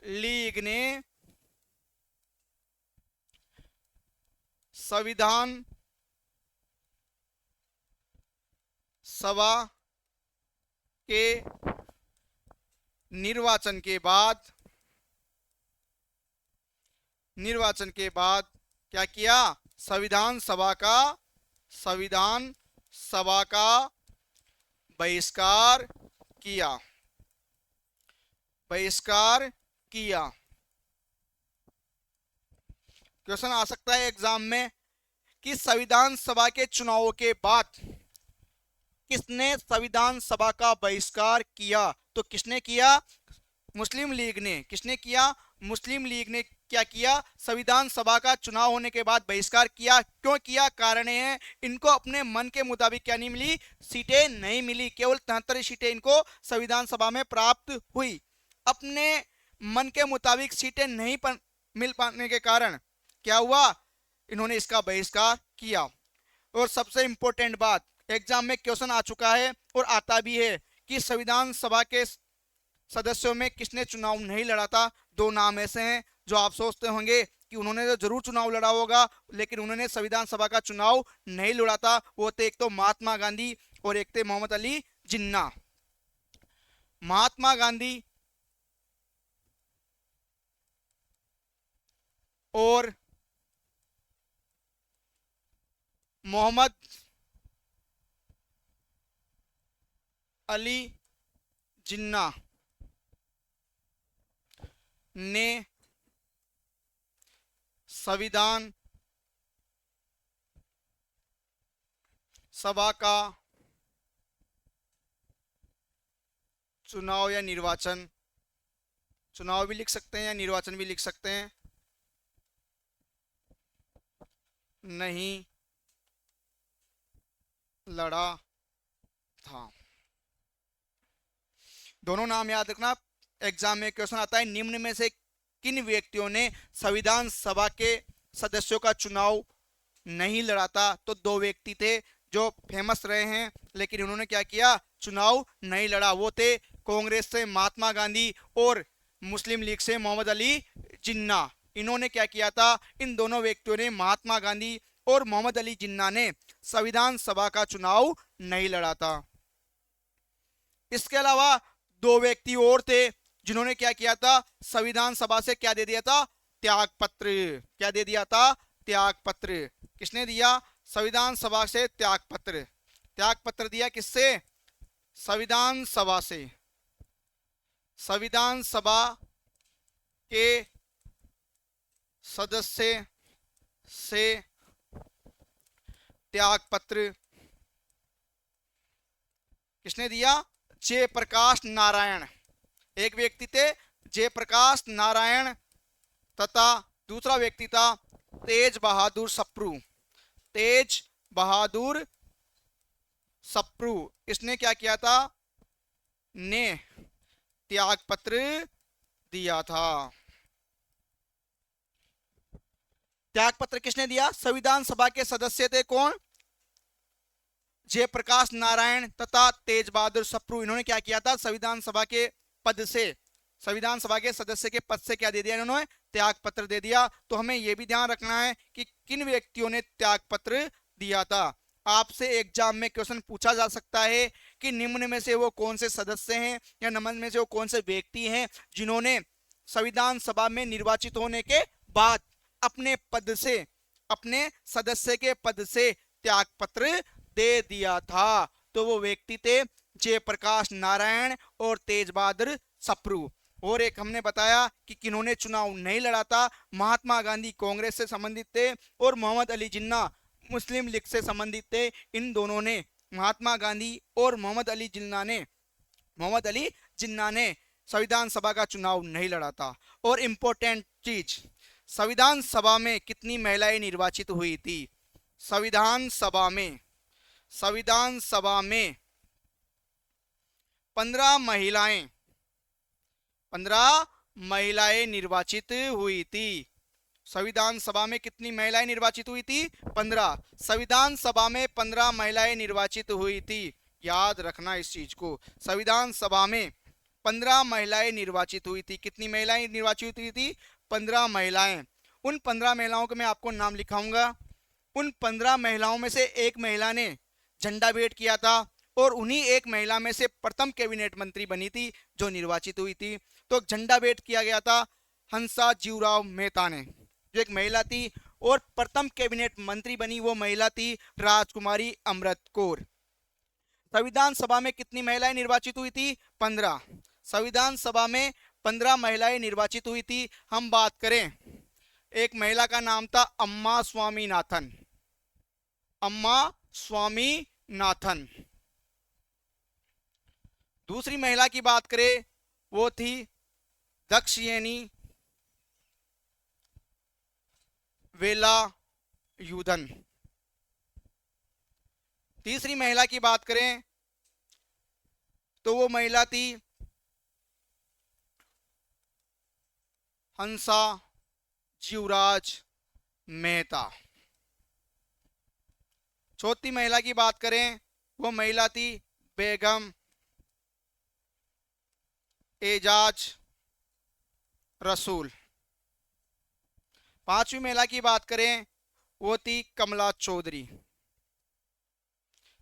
लीग ने संविधान सभा के निर्वाचन के बाद क्या किया? संविधान सभा का बहिष्कार किया। बहिष्कार किया। क्वेश्चन आ सकता है एग्जाम में कि संविधान सभा के चुनावों के बाद किसने संविधान सभा का बहिष्कार किया? तो किसने किया? मुस्लिम लीग ने। किसने किया? मुस्लिम लीग ने क्या किया? संविधान सभा का चुनाव होने के बाद बहिष्कार किया। क्यों किया? कारण है इनको अपने मन के मुताबिक क्या नहीं मिली? सीटें नहीं मिली। केवल 73 सीटें इनको संविधान सभा में प्राप्त हुई। अपने मन के मुताबिक सीटें नहीं मिल पाने के कारण क्या हुआ? इन्होंने इसका बहिष्कार किया। और सबसे इंपॉर्टेंट बात, एग्जाम में क्वेश्चन आ चुका है और आता भी है कि संविधान सभा के सदस्यों में किसने चुनाव नहीं लड़ा था? दो नाम ऐसे हैं जो आप सोचते होंगे कि उन्होंने तो जरूर चुनाव लड़ा होगा, लेकिन उन्होंने संविधान सभा का चुनाव नहीं लड़ा था। वो थे एक तो महात्मा गांधी और एक थे मोहम्मद अली जिन्ना। महात्मा गांधी और मोहम्मद अली जिन्ना ने संविधान सभा का चुनाव या निर्वाचन, चुनाव भी लिख सकते हैं या निर्वाचन भी लिख सकते हैं, नहीं लड़ा था। दोनों नाम याद रखना, एग्जाम में क्वेश्चन आता है निम्न में से किन व्यक्तियों ने संविधान सभा के सदस्यों का चुनाव नहीं लड़ा था? तो दो व्यक्ति थे जो फेमस रहे हैं, लेकिन उन्होंने क्या किया? चुनाव नहीं लड़ा। वो थे कांग्रेस से महात्मा गांधी और मुस्लिम लीग से मोहम्मद अली जिन्ना। इन्होंने क्या किया था? इन दोनों व्यक्तियों ने, महात्मा गांधी और मोहम्मद अली जिन्ना ने, संविधान सभा का चुनाव नहीं लड़ा था। इसके अलावा दो व्यक्ति और थे जिन्होंने क्या किया था? संविधान सभा से क्या दे दिया था? त्याग पत्र। क्या दे दिया था? त्याग पत्र। किसने दिया? संविधान सभा से त्याग पत्र। त्याग पत्र दिया किससे? संविधान सभा से। संविधान सभा के सदस्य से त्याग पत्र किसने दिया? जयप्रकाश नारायण। एक व्यक्ति थे जयप्रकाश नारायण तथा दूसरा व्यक्ति था तेज बहादुर सप्रू। तेज बहादुर सप्रू इसने क्या किया था? ने त्याग पत्र दिया था। त्याग पत्र किसने दिया? संविधान सभा के सदस्य थे कौन? जयप्रकाश नारायण तथा तेज बहादुर सप्रू। इन्होंने क्या किया था? संविधान सभा के पद से, संविधान सभा के सदस्य के पद से क्या दे दिया इन्होंने? त्याग पत्र दे दिया। तो हमें यह भी ध्यान रखना है कि किन व्यक्तियों ने त्याग पत्र दिया था। आपसे एग्जाम में क्वेश्चन पूछा जा सकता है कि निम्न में से वो कौन से सदस्य हैं या निम्न में से वो कौन से व्यक्ति हैं जिन्होंने संविधान सभा में निर्वाचित होने के बाद अपने पद से, अपने सदस्य के पद से त्याग पत्र दे दिया था। तो वो व्यक्ति थे जयप्रकाश नारायण और तेज बहादुर सप्रू। और एक हमने बताया कि किन्होंने चुनाव नहीं लड़ा था। महात्मा गांधी कांग्रेस से संबंधित थे और मोहम्मद अली जिन्ना मुस्लिम लीग से संबंधित थे। इन दोनों ने, महात्मा गांधी और मोहम्मद अली जिन्ना ने संविधान सभा का चुनाव नहीं लड़ा था। और इंपॉर्टेंट चीज, संविधान सभा में कितनी महिलाएं निर्वाचित हुई थी? संविधान सभा में 15 महिलाएं निर्वाचित हुई थी। संविधान सभा में कितनी महिलाएं निर्वाचित हुई थी? 15। संविधान सभा में 15 महिलाएं निर्वाचित हुई थी। याद रखना इस चीज को। संविधान सभा में 15 महिलाएं निर्वाचित हुई थी। कितनी महिलाएं निर्वाचित हुई थी? 15 महिलाएं। उन 15 महिलाओं के मैं आपको नाम लिखाऊंगा। उन 15 महिलाओं में से एक महिला ने झंडा भेंट किया था और उन्हीं एक महिला में से प्रथम कैबिनेट मंत्री बनी थी जो निर्वाचित हुई थी। तो झंडा भेंट किया गया था हंसा जीवराव मेहता ने, जो एक महिला थी, और प्रथम कैबिनेट मंत्री बनी वो महिला थी राजकुमारी अमृत कौर। संविधान सभा में कितनी महिलाएं निर्वाचित हुई थी? 15। संविधान सभा में 15 महिलाएं निर्वाचित हुई थी। हम बात करें, एक महिला का नाम था अम्मा स्वामीनाथन। अम्मा स्वामीनाथन। दूसरी महिला की बात करें, वो थी दक्षयनी वेलायुधन। तीसरी महिला की बात करें तो वो महिला थी हंसा जीवराज मेहता। चौथी महिला की बात करें, वो महिला थी बेगम एजाज रसूल। पांचवी महिला की बात करें, वो थी कमला चौधरी।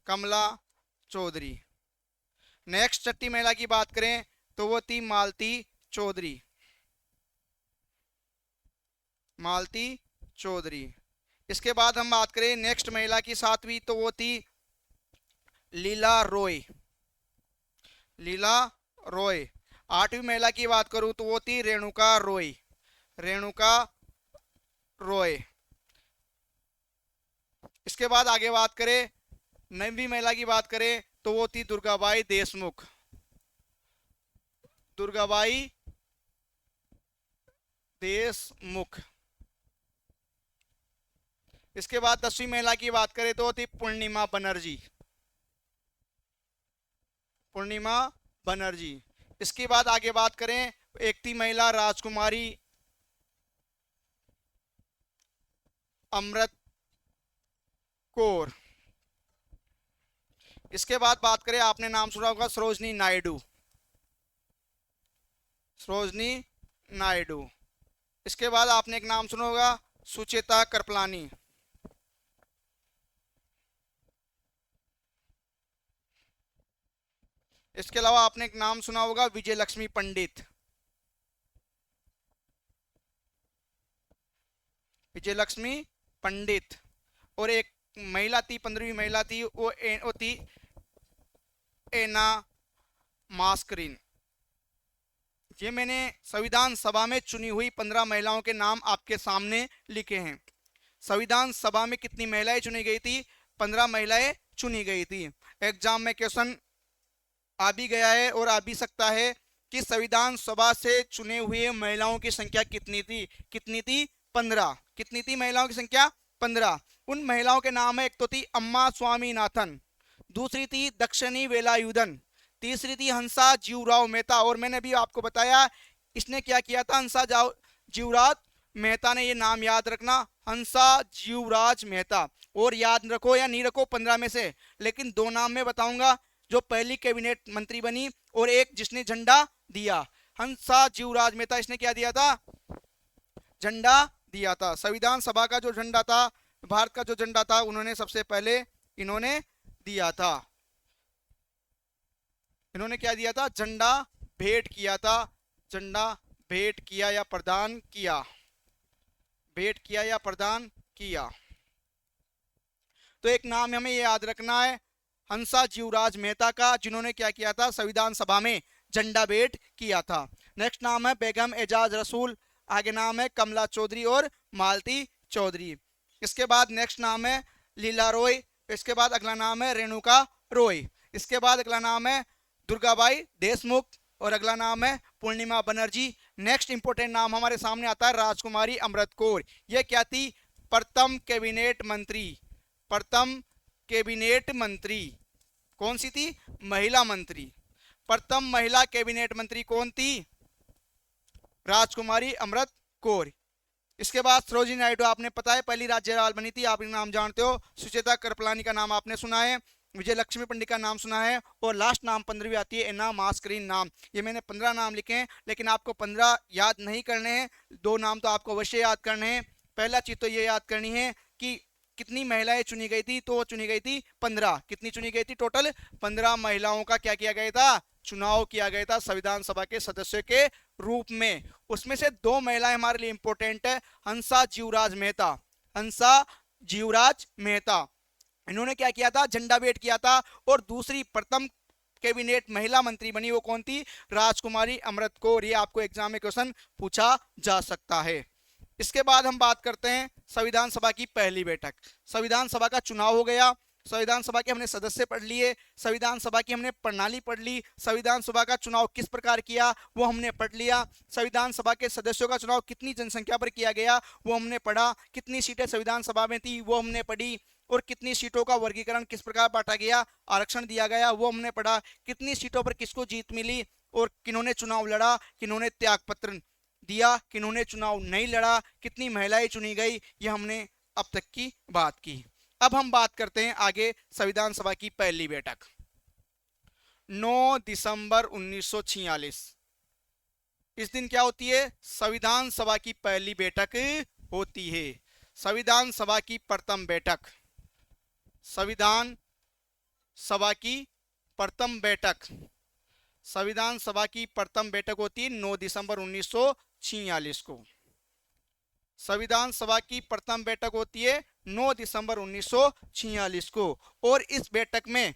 कमला चौधरी। नेक्स्ट छठी महिला की बात करें तो वो थी मालती चौधरी। मालती चौधरी। इसके बाद हम बात करें नेक्स्ट महिला की, सातवीं, तो वो थी लीला रॉय। लीला रॉय। आठवीं महिला की बात करूं तो वो थी रेणुका रॉय। रेणुका रॉय। इसके बाद आगे बात करें, नवीं महिला की बात करें तो वो थी दुर्गाबाई देशमुख। दुर्गाबाई देशमुख। इसके बाद 10वीं महिला की बात करें तो वो थी पूर्णिमा बनर्जी। पूर्णिमा बनर्जी। इसके बाद आगे बात करें, एक थी महिला राजकुमारी अमृत कौर। इसके बाद बात करें, आपने नाम सुना होगा सरोजनी नायडू। सरोजनी नायडू। इसके बाद आपने एक नाम सुना होगा सुचेता कृपलानी। इसके अलावा आपने एक नाम सुना होगा विजय लक्ष्मी पंडित। विजय लक्ष्मी पंडित। और एक महिला थी, 15वीं महिला थी, वो थी एना मास्करीन। ये मैंने संविधान सभा में चुनी हुई 15 महिलाओं के नाम आपके सामने लिखे हैं। संविधान सभा में कितनी महिलाएं चुनी गई थी? 15 महिलाएं चुनी गई थी। एग्जाम में क्वेश्चन आ भी गया है और आ भी सकता है कि संविधान सभा से चुने हुए महिलाओं की संख्या कितनी थी? कितनी थी? 15। कितनी थी महिलाओं की संख्या? 15। उन महिलाओं के नाम है, एक तो थी अम्मा स्वामीनाथन, दूसरी थी दक्षिणी वेलायुधन, तीसरी थी हंसा जीवराव मेहता। और मैंने भी आपको बताया इसने क्या किया था, हंसा जीवराज मेहता ने, ये नाम याद रखना, हंसा जीवराज मेहता। और याद रखो या नहीं रखो 15 में से, लेकिन 2 नाम मैं बताऊंगा जो पहली कैबिनेट मंत्री बनी और एक जिसने झंडा दिया। हंसा जीवराज मेहता, इसने क्या दिया था? झंडा दिया था। संविधान सभा का जो झंडा था, भारत का जो झंडा था, उन्होंने सबसे पहले इन्होंने दिया था। इन्होंने क्या दिया था? झंडा भेंट किया था। झंडा भेंट किया या प्रदान किया। भेंट किया या प्रदान किया। तो एक नाम हमें ये याद रखना है हंसा जीवराज मेहता का, जिन्होंने क्या किया था? संविधान सभा में झंडा भेंट किया था। नेक्स्ट नाम है बेगम एजाज रसूल। आगे नाम है कमला चौधरी और मालती चौधरी। इसके बाद नेक्स्ट नाम है लीला रॉय। इसके बाद अगला नाम है रेणुका रॉय। इसके बाद अगला नाम है दुर्गाबाई देशमुख और अगला नाम है पूर्णिमा बनर्जी। नेक्स्ट इंपोर्टेंट नाम हमारे सामने आता है राजकुमारी अमृत कौर। यह क्या थी? प्रथम कैबिनेट मंत्री। प्रथम कैबिनेट मंत्री। कौन सी थी? महिला मंत्री। प्रथम महिला कैबिनेट मंत्री कौन थी? राजकुमारी अमृत कौर। इसके बाद सरोजिनी नायडू, आपने पता है पहली राज्यपाल बनी थी, आप नाम जानते हो। सुचेता कृपलानी का नाम आपने सुना है। विजय लक्ष्मी पंडित का नाम सुना है। और लास्ट नाम 15वीं आती है एना मास्करीन नाम। ये मैंने 15 नाम लिखे हैं, लेकिन आपको 15 याद नहीं करने हैं, 2 नाम तो आपको अवश्य याद करने हैं। पहला चीज तो ये याद करनी है कि कितनी महिलाएं चुनी गई थी, तो वो चुनी गई थी 15। कितनी चुनी गई थी? टोटल 15 महिलाओं का क्या किया गया था? चुनाव किया गया था संविधान सभा के सदस्य के रूप में। उसमें से 2 महिलाएं हमारे लिए इंपॉर्टेंट है, हंसा जीवराज मेहता। हंसा जीवराज मेहता, इन्होंने क्या किया था? झंडा भेंट किया था। और दूसरी प्रथम कैबिनेट महिला मंत्री बनी वो कौन थी? राजकुमारी अमृत कौर। ये आपको एग्जाम में क्वेश्चन पूछा जा सकता है। इसके बाद हम बात करते हैं संविधान सभा की पहली बैठक। संविधान सभा का चुनाव हो गया, संविधान सभा के हमने सदस्य पढ़ लिए, संविधान सभा की हमने प्रणाली पढ़ ली, संविधान सभा का चुनाव किस प्रकार किया वो हमने पढ़ लिया, संविधान सभा के सदस्यों का चुनाव कितनी जनसंख्या पर किया गया वो हमने पढ़ा, कितनी सीटें संविधान सभा में थी वो हमने पढ़ी, और कितनी सीटों का वर्गीकरण किस प्रकार बांटा गया, आरक्षण दिया गया वो हमने पढ़ा, कितनी सीटों पर किसको जीत मिली और किन्होंने चुनाव लड़ा, किन्होंने त्यागपत्र दिया, किन्होंने चुनाव नहीं लड़ा, कितनी महिलाएं चुनी गई, ये हमने अब तक की बात की। अब हम बात करते हैं आगे संविधान सभा की पहली बैठक। 9 दिसंबर 1946 इस दिन क्या होती है? संविधान सभा की पहली बैठक होती है। संविधान सभा की प्रथम बैठक, संविधान सभा की प्रथम बैठक, संविधान सभा की प्रथम बैठक होती है 9 दिसंबर 1946 को। संविधान सभा की प्रथम बैठक होती है 9 दिसंबर 1946 को। और इस बैठक में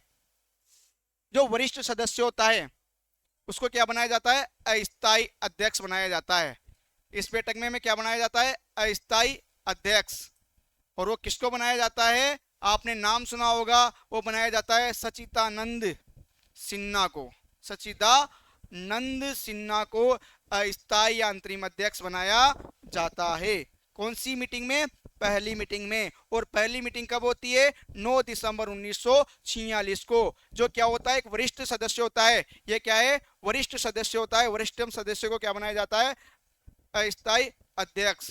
जो वरिष्ठ सदस्य होता है उसको क्या बनाया जाता है? अस्थायी अध्यक्ष बनाया जाता है। इस बैठक में क्या बनाया जाता है? अस्थायी अध्यक्ष। और वो किसको बनाया जाता है? आपने नाम सुना होगा, वो बनाया जाता है सच्चिदानंद सिन्हा को। सच्चिदानंद सिन्हा को अस्थायी या अंतरिम अध्यक्ष बनाया जाता है। कौन सी मीटिंग में? पहली मीटिंग में। और पहली मीटिंग कब होती है? 9 दिसंबर 1946 को। जो क्या होता है? एक वरिष्ठ सदस्य होता है। ये क्या है? वरिष्ठ सदस्य होता है। वरिष्ठतम सदस्य को क्या बनाया जाता है? अस्थायी अध्यक्ष।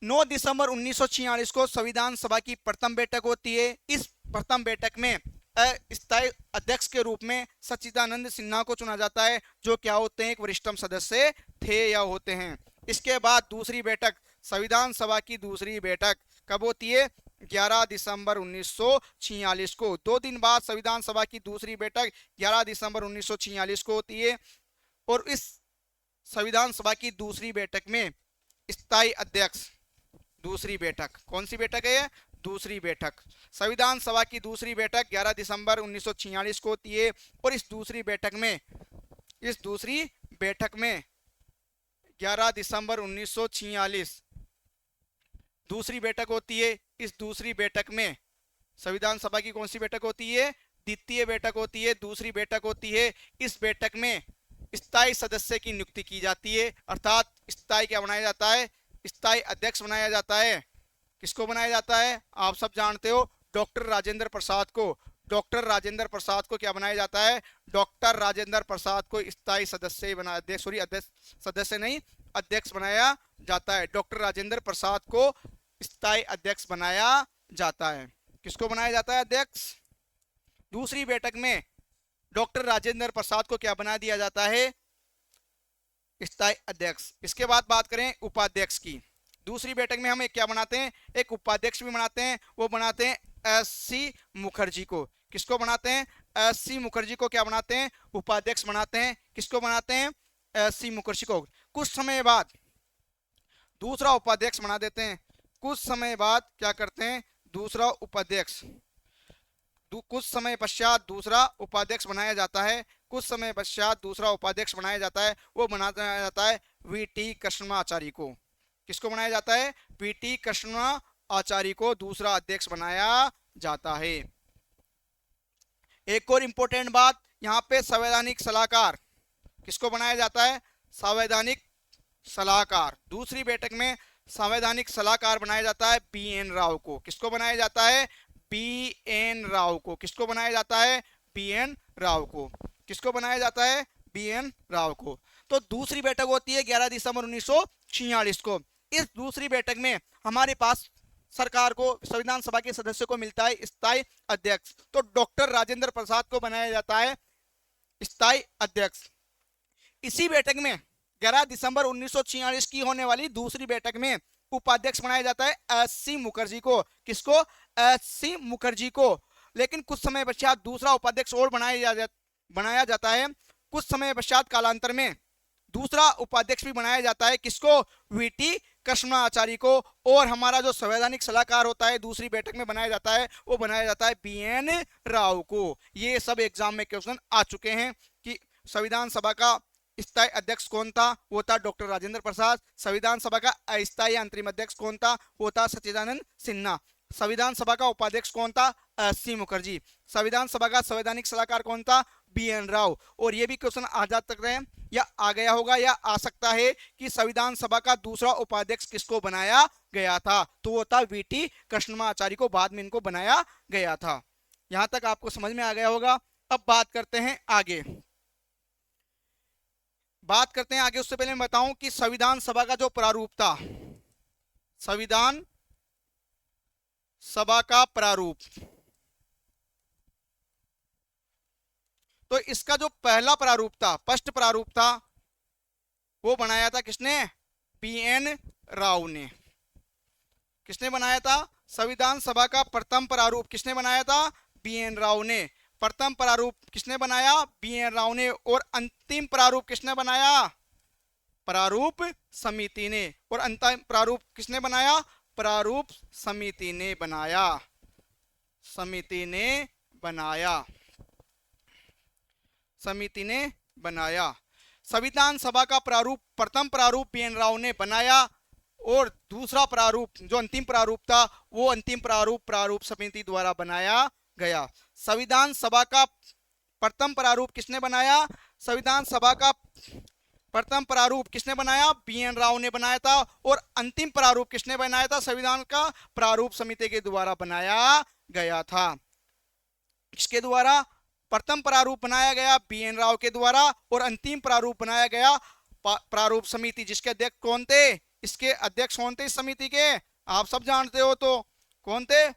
9 दिसंबर 1946 को संविधान सभा की प्रथम बैठक होती है। इस प्रथम बैठक में अस्थायी अध्यक्ष के रूप में सच्चिदानंद सिन्हा को चुना जाता है, जो क्या होते हैं? एक वरिष्ठतम सदस्य थे या होते हैं। इसके बाद दूसरी बैठक, संविधान सभा की दूसरी बैठक कब होती है? 11 दिसंबर 1946 को। 2 दिन बाद संविधान सभा की दूसरी बैठक 11 दिसंबर 1946 को होती है। और इस संविधान सभा की दूसरी बैठक में स्थायी अध्यक्ष, दूसरी बैठक, कौन सी बैठक है? दूसरी बैठक। संविधान सभा की दूसरी बैठक 11 दिसंबर 1946 को होती है। और इस दूसरी बैठक में 11 दिसंबर 1946 दूसरी बैठक होती है। इस दूसरी बैठक में संविधान सभा की कौन सी बैठक होती है? द्वितीय बैठक होती है, दूसरी बैठक होती है। इस बैठक में स्थायी सदस्य की नियुक्ति की जाती है, अर्थात स्थायी क्या बनाया जाता है? स्थायी अध्यक्ष बनाया जाता है। किसको बनाया जाता है? आप सब जानते हो, डॉक्टर राजेंद्र प्रसाद को। डॉक्टर राजेंद्र प्रसाद को क्या बनाया जाता है? डॉक्टर राजेंद्र प्रसाद को स्थायी सदस्य बना सदस्य नहीं, अध्यक्ष बनाया जाता है। डॉक्टर राजेंद्र प्रसाद को स्थायी अध्यक्ष बनाया जाता है। किसको बनाया जाता है अध्यक्ष? दूसरी बैठक में डॉक्टर राजेंद्र प्रसाद को क्या बना दिया जाता है? स्थायी अध्यक्ष। इसके बाद बात करें उपाध्यक्ष की। दूसरी बैठक में हम एक क्या बनाते हैं? एक उपाध्यक्ष भी बनाते हैं। वो बनाते हैं एस.सी. मुखर्जी को। किसको बनाते हैं? एस.सी. मुखर्जी को क्या बनाते हैं? उपाध्यक्ष बनाते हैं। किसको बनाते हैं? एस.सी. मुखर्जी को। कुछ समय बाद दूसरा उपाध्यक्ष बना देते हैं। कुछ समय बाद क्या करते हैं? दूसरा उपाध्यक्ष, कुछ समय पश्चात दूसरा उपाध्यक्ष बनाया जाता है। कुछ समय पश्चात दूसरा उपाध्यक्ष बनाया जाता है। वो बनाया जाता है वी.टी. कृष्णमाचारी को। किसको बनाया जाता है? वी.टी. कृष्णमाचारी को दूसरा अध्यक्ष बनाया जाता है। एक और इंपॉर्टेंट बात, यहाँ पे संवैधानिक सलाहकार किसको बनाया जाता है? संवैधानिक सलाहकार। दूसरी बैठक में संवैधानिक सलाहकार बनाया जाता है बी.एन. राव को। किसको बनाया जाता है? बी.एन. राव को। किसको बनाया जाता है? बी.एन. राव को। किसको बनाया जाता है? बी.एन. राव को। तो दूसरी बैठक होती है 11 दिसंबर 1946 को। इस दूसरी बैठक में हमारे पास सरकार को, संविधान सभा के सदस्यों को मिलता है स्थायी अध्यक्ष। तो डॉक्टर राजेंद्र प्रसाद को बनाया जाता है स्थायी अध्यक्ष। इसी बैठक में 11 दिसंबर 1946 की होने वाली दूसरी बैठक में उपाध्यक्ष बनाया जाता है एस.सी. मुखर्जी को। किसको? एस.सी. मुखर्जी को। लेकिन कुछ समय पश्चात दूसरा उपाध्यक्ष और बनाया जाता है। कुछ समय पश्चात कालांतर में दूसरा उपाध्यक्ष भी बनाया जाता है। किसको? वी.टी. कृष्णाचारी को, और हमारा जो संवैधानिक सलाहकार होता है दूसरी बैठक में बनाया जाता है वो बनाया जाता है BN राव को। ये सब एग्जाम में क्वेश्चन आ चुके हैं कि संविधान सभा का स्थायी अध्यक्ष कौन था, वो था डॉक्टर राजेंद्र प्रसाद। संविधान सभा का अस्थायी अंतरिम अध्यक्ष कौन था, वो था सच्चिदानंद सिन्हा। संविधान सभा का उपाध्यक्ष कौन था, सी मुखर्जी। संविधान सभा का संवैधानिक सलाहकार कौन था, BN राव। और ये भी क्वेश्चन आ जा सकते हैं या आ गया होगा या आ सकता है कि संविधान सभा का दूसरा उपाध्यक्ष किसको बनाया गया था, तो वो था VT कृष्णमाचारी को, बाद में इनको बनाया गया था। यहां तक आपको समझ में आ गया होगा। अब बात करते हैं आगे, उससे पहले मैं बताऊं कि संविधान सभा का जो प्रारूप था, संविधान सभा का प्रारूप, तो इसका जो पहला प्रारूप था, फर्स्ट प्रारूप था, वो बनाया था किसने, BN राव ने। किसने बनाया था, संविधान सभा का प्रथम प्रारूप किसने बनाया था, BN राव ने। प्रथम प्रारूप किसने बनाया, BN राव ने। और अंतिम प्रारूप किसने बनाया, प्रारूप समिति ने। और अंतिम प्रारूप किसने बनाया, प्रारूप समिति ने बनाया, समिति ने बनाया, समिति ने बनाया। संविधान सभा का प्रारूप, प्रथम प्रारूप BN राव ने बनाया, और दूसरा प्रारूप जो अंतिम प्रारूप था वो अंतिम प्रारूप प्रारूप समिति द्वारा बनाया गया। संविधान सभा का प्रथम प्रारूप किसने बनाया, संविधान सभा का प्रथम प्रारूप किसने बनाया, BN राव ने बनाया था। और अंतिम प्रारूप किसने बनाया था, संविधान का प्रारूप समिति के द्वारा बनाया गया था। किसके द्वारा, प्रथम प्रारूप बनाया गया BN राव के द्वारा, और अंतिम प्रारूप बनाया गया प्रारूप समिति, जिसके अध्यक्ष कौन थे, इसके अध्यक्ष कौन थे इस समिति के, आप सब जानते हो, तो कौन थे,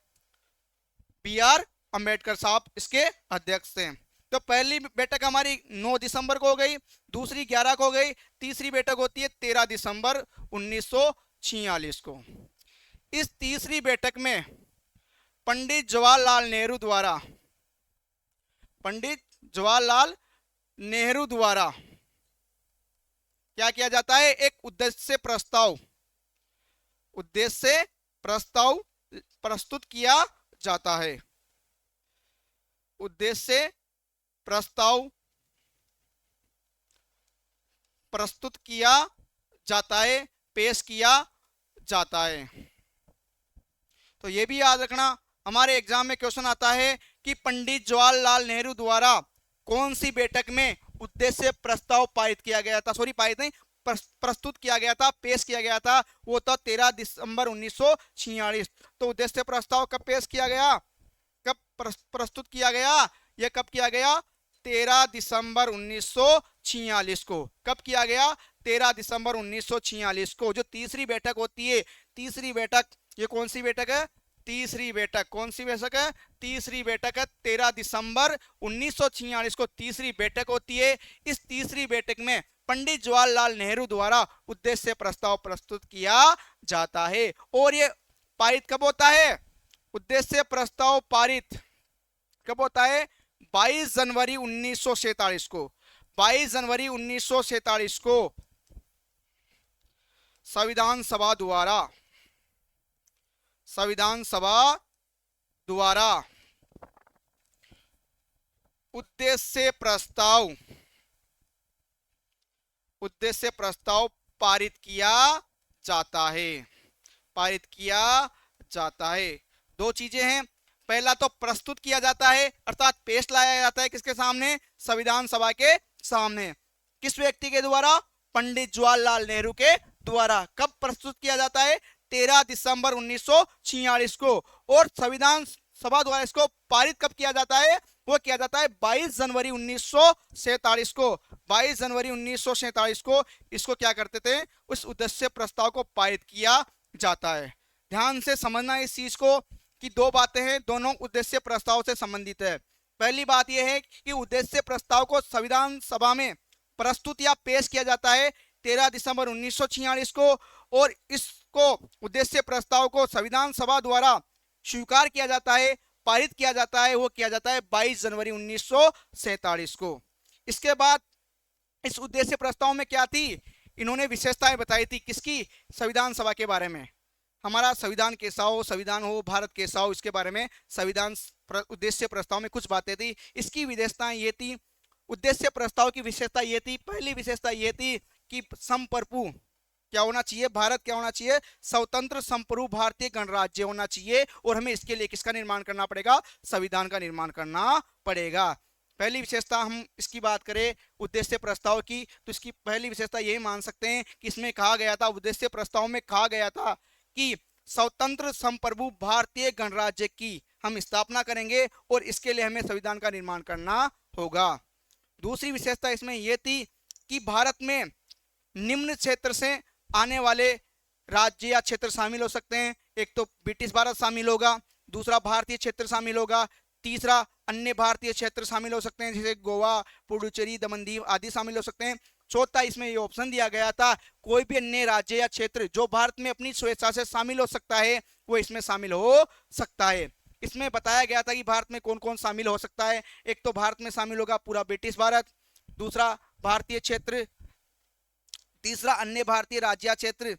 BR अंबेडकर साहब इसके अध्यक्ष थे। तो पहली बैठक हमारी 9 दिसंबर को हो गई, दूसरी 11 को हो गई, तीसरी बैठक होती है 13 दिसंबर 1946 को। इस तीसरी बैठक में पंडित जवाहरलाल नेहरू द्वारा, पंडित जवाहरलाल नेहरू द्वारा क्या किया जाता है, एक उद्देश्य प्रस्ताव, उद्देश्य प्रस्ताव प्रस्तुत किया जाता है। उद्देश्य प्रस्ताव प्रस्तुत किया जाता है, पेश किया जाता है। तो ये भी याद रखना, हमारे एग्जाम में क्वेश्चन आता है कि पंडित जवाहरलाल नेहरू द्वारा कौन सी बैठक में उद्देश्य प्रस्ताव पारित किया गया था, सॉरी पारित नहीं, प्रस्तुत किया गया था, पेश किया गया था, वो था 13 दिसंबर 1946। तो उद्देश्य प्रस्ताव कब पेश किया गया, कब प्रस्तुत किया गया, यह कब किया गया, 13 दिसंबर 1946 को। कब किया गया, 13 दिसंबर 1946 को। जो तीसरी बैठक होती है, तीसरी बैठक, ये कौन सी बैठक है, तीसरी बैठक, कौन सी बैठक है, तीसरी बैठक है 13 दिसंबर 1946 को तीसरी बैठक होती है। इस तीसरी बैठक में पंडित जवाहरलाल नेहरू द्वारा उद्देश्य प्रस्ताव प्रस्तुत किया जाता है। और ये पारित कब होता है, उद्देश्य प्रस्ताव पारित कब होता है, 22 जनवरी 1947 को। 22 जनवरी 1947 को संविधान सभा द्वारा, संविधान सभा द्वारा उद्देश्य प्रस्ताव, उद्देश्य प्रस्ताव पारित किया जाता है, पारित किया जाता है। दो चीजें हैं, पहला तो प्रस्तुत किया जाता है अर्थात पेश लाया जाता है किसके सामने, संविधान सभा के सामने। किस व्यक्ति के द्वारा, पंडित जवाहरलाल नेहरू के द्वारा। कब प्रस्तुत किया जाता है, 13 दिसंबर 1946 को। और संविधान सभा द्वारा इसको पारित कब किया जाता है, वो किया जाता है 22 जनवरी 1947 को। 22 जनवरी 1947 को इसको क्या करते थे, उस उद्देश्य प्रस्ताव को पारित किया जाता है। ध्यान से समझना इस चीज को कि दो बातें हैं, दोनों उद्देश्य प्रस्ताव से संबंधित है। पहली बात यह है कि उद्देश्य प्रस्ताव को संविधान सभा में प्रस्तुत या पेश किया जाता है 13 दिसंबर 1946 को, और इसको उद्देश्य प्रस्ताव को संविधान सभा द्वारा स्वीकार किया जाता है, पारित किया जाता है, वो किया जाता है 22 जनवरी 1947 को। इसके बाद इस उद्देश्य प्रस्ताव में क्या थी इन्होंने विशेषताएं बताई थी किसकी, संविधान सभा के बारे में। हमारा संविधान कैसा हो, संविधान हो भारत कैसा हो, इसके बारे में संविधान उद्देश्य प्रस्ताव में कुछ बातें थी। इसकी विशेषताएं ये थी, उद्देश्य प्रस्ताव की विशेषता ये थी, पहली विशेषता ये थी कि संप्रभु क्या होना चाहिए, भारत क्या होना चाहिए, स्वतंत्र संप्रभु भारतीय गणराज्य होना चाहिए। और हमें इसके लिए किसका निर्माण करना पड़ेगा, संविधान का निर्माण करना पड़ेगा। पहली विशेषता हम इसकी बात करें उद्देश्य प्रस्ताव की, तो इसकी पहली विशेषता यही मान सकते हैं कि इसमें कहा गया था, उद्देश्य प्रस्ताव में कहा गया था कि स्वतंत्र संप्रभु भारतीय गणराज्य की हम स्थापना करेंगे और इसके लिए हमें संविधान का निर्माण करना होगा। दूसरी विशेषता इसमें यह थी कि भारत में निम्न क्षेत्र से आने वाले राज्य या क्षेत्र शामिल हो सकते हैं। एक तो ब्रिटिश भारत शामिल होगा, दूसरा भारतीय क्षेत्र शामिल होगा, तीसरा अन्य भारतीय क्षेत्र शामिल हो सकते हैं जैसे गोवा, पुडुचेरी, दमन दीव आदि शामिल हो सकते हैं। चौथा इसमें ये ऑप्शन दिया गया था कोई भी अन्य राज्य या क्षेत्र जो भारत में अपनी स्वेच्छा से शामिल हो सकता है वो इसमें शामिल हो सकता है। इसमें बताया गया था कि भारत में कौन कौन शामिल हो सकता है। एक तो भारत में शामिल होगा पूरा ब्रिटिश भारत, दूसरा भारतीय क्षेत्र, तीसरा अन्य भारतीय राज्य या क्षेत्र,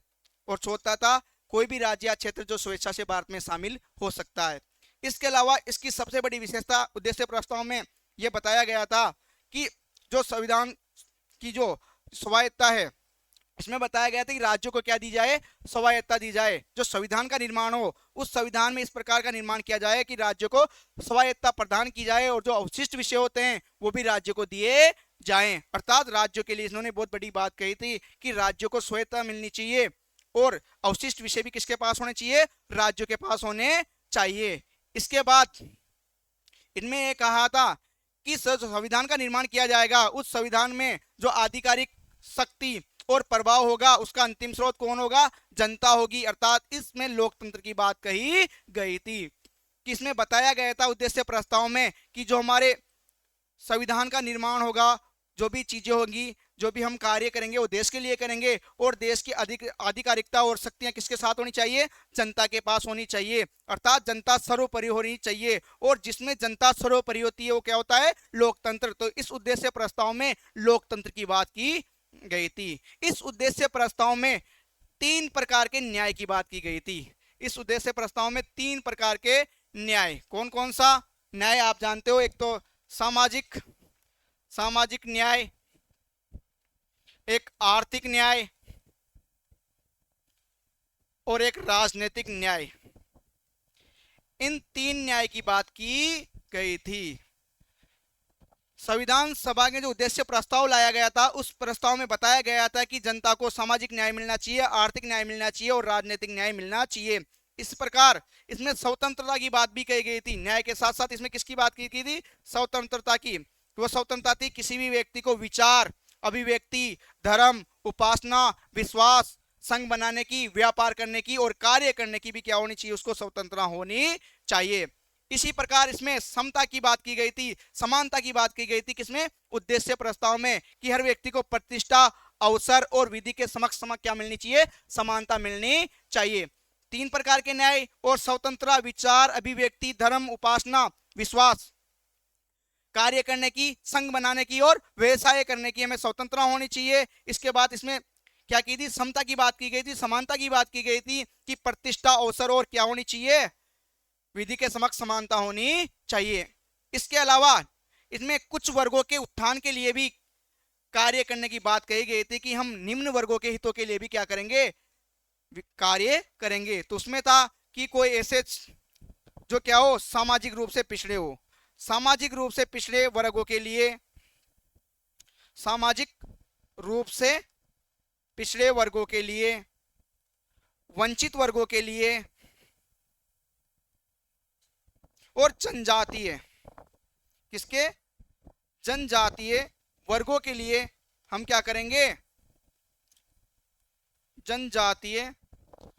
और चौथा था कोई भी राज्य या क्षेत्र जो स्वेच्छा से भारत में शामिल हो सकता है। इसके अलावा इसकी सबसे बड़ी विशेषता उद्देश्य प्रस्ताव में यह बताया गया था कि जो संविधान की जो स्वायत्ता है इसमें बताया गया था कि राज्यों को क्या दी जाए, स्वायत्ता दी जाए। जो संविधान का निर्माण हो उस संविधान में इस प्रकार का निर्माण किया जाए कि राज्यों को स्वायत्ता प्रदान की जाए और जो अवशिष्ट विषय होते हैं वो भी राज्यों को दिए जाएं। अर्थात राज्यों के लिए इन्होंने बहुत बड़ी बात कही थी कि राज्यों को स्वायत्ता मिलनी चाहिए और अवशिष्ट विषय भी किसके पास होने चाहिए, राज्यों के पास होने चाहिए। इसके बाद इनमें यह कहा था कि संविधान का निर्माण किया जाएगा उस संविधान में जो आधिकारिक शक्ति और प्रभाव होगा उसका अंतिम स्रोत कौन होगा, जनता होगी। अर्थात इसमें लोकतंत्र की बात कही गई थी कि इसमें बताया गया था उद्देश्य प्रस्ताव में कि जो हमारे संविधान का निर्माण होगा, जो भी चीजें होंगी, जो भी हम कार्य करेंगे वो देश के लिए करेंगे और देश की आधिकारिकता और शक्तियां किसके साथ होनी चाहिए, जनता के पास होनी चाहिए। अर्थात जनता सर्वोपरि होनी चाहिए और जिसमें जनता सर्वोपरि होती है वो क्या होता है, लोकतंत्र। तो इस उद्देश्य प्रस्ताव में लोकतंत्र की बात की गई थी। इस उद्देश्य प्रस्ताव में 3 प्रकार के न्याय की बात की गई थी। इस उद्देश्य प्रस्ताव में 3 प्रकार के न्याय, कौन कौन सा न्याय आप जानते हो, एक तो सामाजिक न्याय, एक आर्थिक न्याय और एक राजनीतिक न्याय। इन 3 न्याय की बात की गई थी। संविधान सभा के जो उद्देश्य प्रस्ताव लाया गया था उस प्रस्ताव में बताया गया था कि जनता को सामाजिक न्याय मिलना चाहिए, आर्थिक न्याय मिलना चाहिए और राजनीतिक न्याय मिलना चाहिए। इस प्रकार इसमें स्वतंत्रता की बात भी कही गई थी। न्याय के साथ साथ इसमें किसकी बात की थी, स्वतंत्रता की। वो स्वतंत्रता थी किसी भी व्यक्ति को विचार, अभिव्यक्ति, धर्म, उपासना, विश्वास, संघ बनाने की, व्यापार करने की और कार्य करने की भी क्या होनी चाहिए, उसको स्वतंत्रता होनी चाहिए। इसी प्रकार इसमें समता की बात की गई थी, समानता की बात की गई थी किसमें, उद्देश्य प्रस्ताव में, कि हर व्यक्ति को प्रतिष्ठा, अवसर और विधि के समक्ष क्या मिलनी चाहिए, समानता मिलनी चाहिए। 3 प्रकार के न्याय और स्वतंत्रता, विचार, अभिव्यक्ति, धर्म, उपासना, विश्वास, कार्य करने की, संघ बनाने की और व्यवसाय करने की हमें स्वतंत्रता होनी चाहिए। इसके बाद इसमें क्या की थी, समता की बात की गई थी, समानता की बात की गई थी कि प्रतिष्ठा, अवसर और क्या होनी चाहिए, विधि के समक्ष समानता होनी चाहिए। इसके अलावा इसमें कुछ वर्गों के उत्थान के लिए भी कार्य करने की बात कही गई थी कि हम निम्न वर्गों के हितों के लिए भी क्या करेंगे, कार्य करेंगे। तो उसमें था कि कोई ऐसे जो क्या हो, सामाजिक रूप से पिछड़े हो, सामाजिक रूप से पिछड़े वर्गों के लिए, सामाजिक रूप से पिछड़े वर्गों के लिए, वंचित वर्गों के लिए और जनजातीय, किसके, जनजातीय वर्गों के लिए हम क्या करेंगे, जनजातीय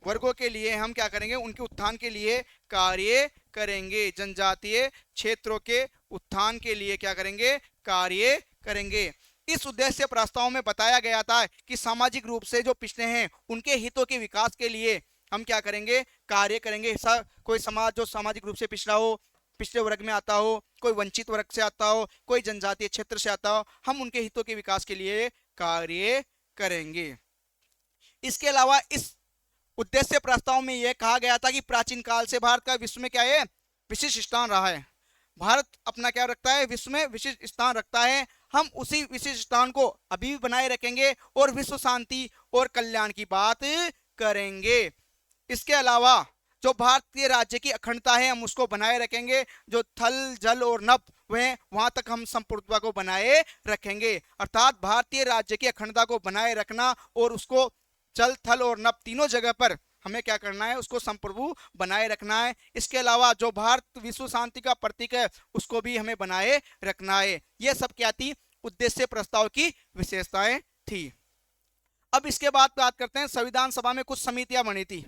वर्गों के लिए हम क्या करेंगे, उनके उत्थान के लिए कार्य करेंगे। जनजातीय क्षेत्रों के उत्थान के लिए क्या करेंगे, कार्य करेंगे। इस उद्देश्य प्रस्ताव में बताया गया था कि सामाजिक रूप से जो पिछड़े हैं उनके हितों के विकास के लिए हम क्या करेंगे, कार्य करेंगे। कोई समाज जो सामाजिक रूप से पिछड़ा हो, पिछड़े वर्ग में आता हो, कोई वंचित वर्ग से आता हो, कोई जनजातीय क्षेत्र से आता हो, हम उनके हितों के विकास के लिए कार्य करेंगे। इसके अलावा इस उद्देश्य प्रस्ताव में यह कहा गया था कि प्राचीन काल से भारत का विश्व में क्या है, विशिष्ट स्थान रहा है। भारत अपना क्या रखता है, विश्व में विशिष्ट स्थान रखता है। हम उसी विशिष्ट स्थान को अभी भी बनाए रखेंगे और विश्व शांति और कल्याण की बात करेंगे। इसके अलावा जो भारतीय राज्य की अखंडता है हम उसको बनाए रखेंगे। जो थल जल और नभ वह वहां तक हम संप्रभुता को बनाए रखेंगे। अर्थात भारतीय राज्य की अखंडता को बनाए रखना और उसको जल थल और नभ तीनों जगह पर हमें क्या करना है, उसको संप्रभु बनाए रखना है। इसके अलावा जो भारत विश्व शांति का प्रतीक है उसको भी हमें बनाए रखना है। यह सब क्या थी, उद्देश्य प्रस्ताव की विशेषताएं थी। अब इसके बाद बात करते हैं, संविधान सभा में कुछ समितियां बनी थी।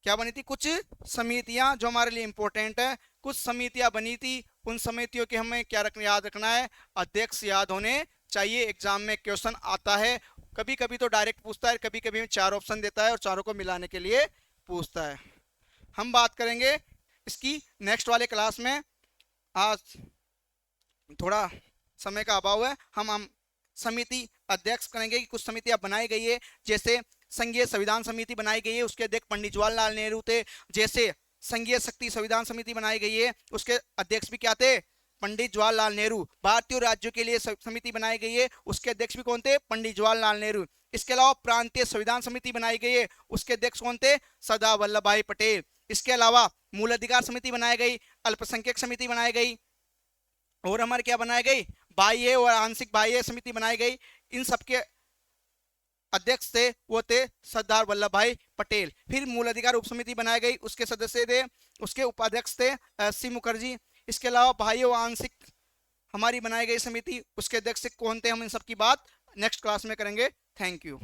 क्या बनी थी, कुछ समितियां जो हमारे लिए इंपॉर्टेंट है। कुछ समितियां बनी थी, उन समितियों के हमें क्या याद रखना है, अध्यक्ष याद होने चाहिए। एग्जाम में क्वेश्चन आता है, कभी कभी तो डायरेक्ट पूछता है, कभी कभी 4 ऑप्शन देता है और चारों को मिलाने के लिए पूछता है। हम बात करेंगे इसकी नेक्स्ट वाले क्लास में। आज थोड़ा समय का अभाव है। हम समिति अध्यक्ष करेंगे कि कुछ समितियां बनाई गई है, जैसे संघीय संविधान समिति बनाई गई है, उसके अध्यक्ष पंडित जवाहरलाल नेहरू थे। जैसे संघीय शक्ति संविधान समिति बनाई गई है, उसके अध्यक्ष भी क्या थे, पंडित जवाहरलाल नेहरू। भारतीय राज्यों के लिए समिति बनाई गई है, उसके अध्यक्ष भी कौन थे, पंडित जवाहरलाल नेहरू। इसके अलावा प्रांतीय संविधान समिति बनाई गई है, उसके अध्यक्ष कौन थे, सरदार वल्लभ भाई पटेल। इसके अलावा मूल अधिकार समिति बनाई गई, अल्पसंख्यक समिति बनाई गई, और हमारे क्या बनाई गई, बाह्य और आंशिक बाह्य समिति बनाई गई। इन सबके अध्यक्ष थे वो थे सरदार वल्लभ भाई पटेल। फिर मूल अधिकार उप समिति बनाई गई, उसके सदस्य थे, उसके उपाध्यक्ष थे एस.सी. मुखर्जी। इसके अलावा बाह्य और आंशिक हमारी बनाई गई समिति, उसके अध्यक्ष कौन थे, हम इन सब की बात नेक्स्ट क्लास में करेंगे। Thank you.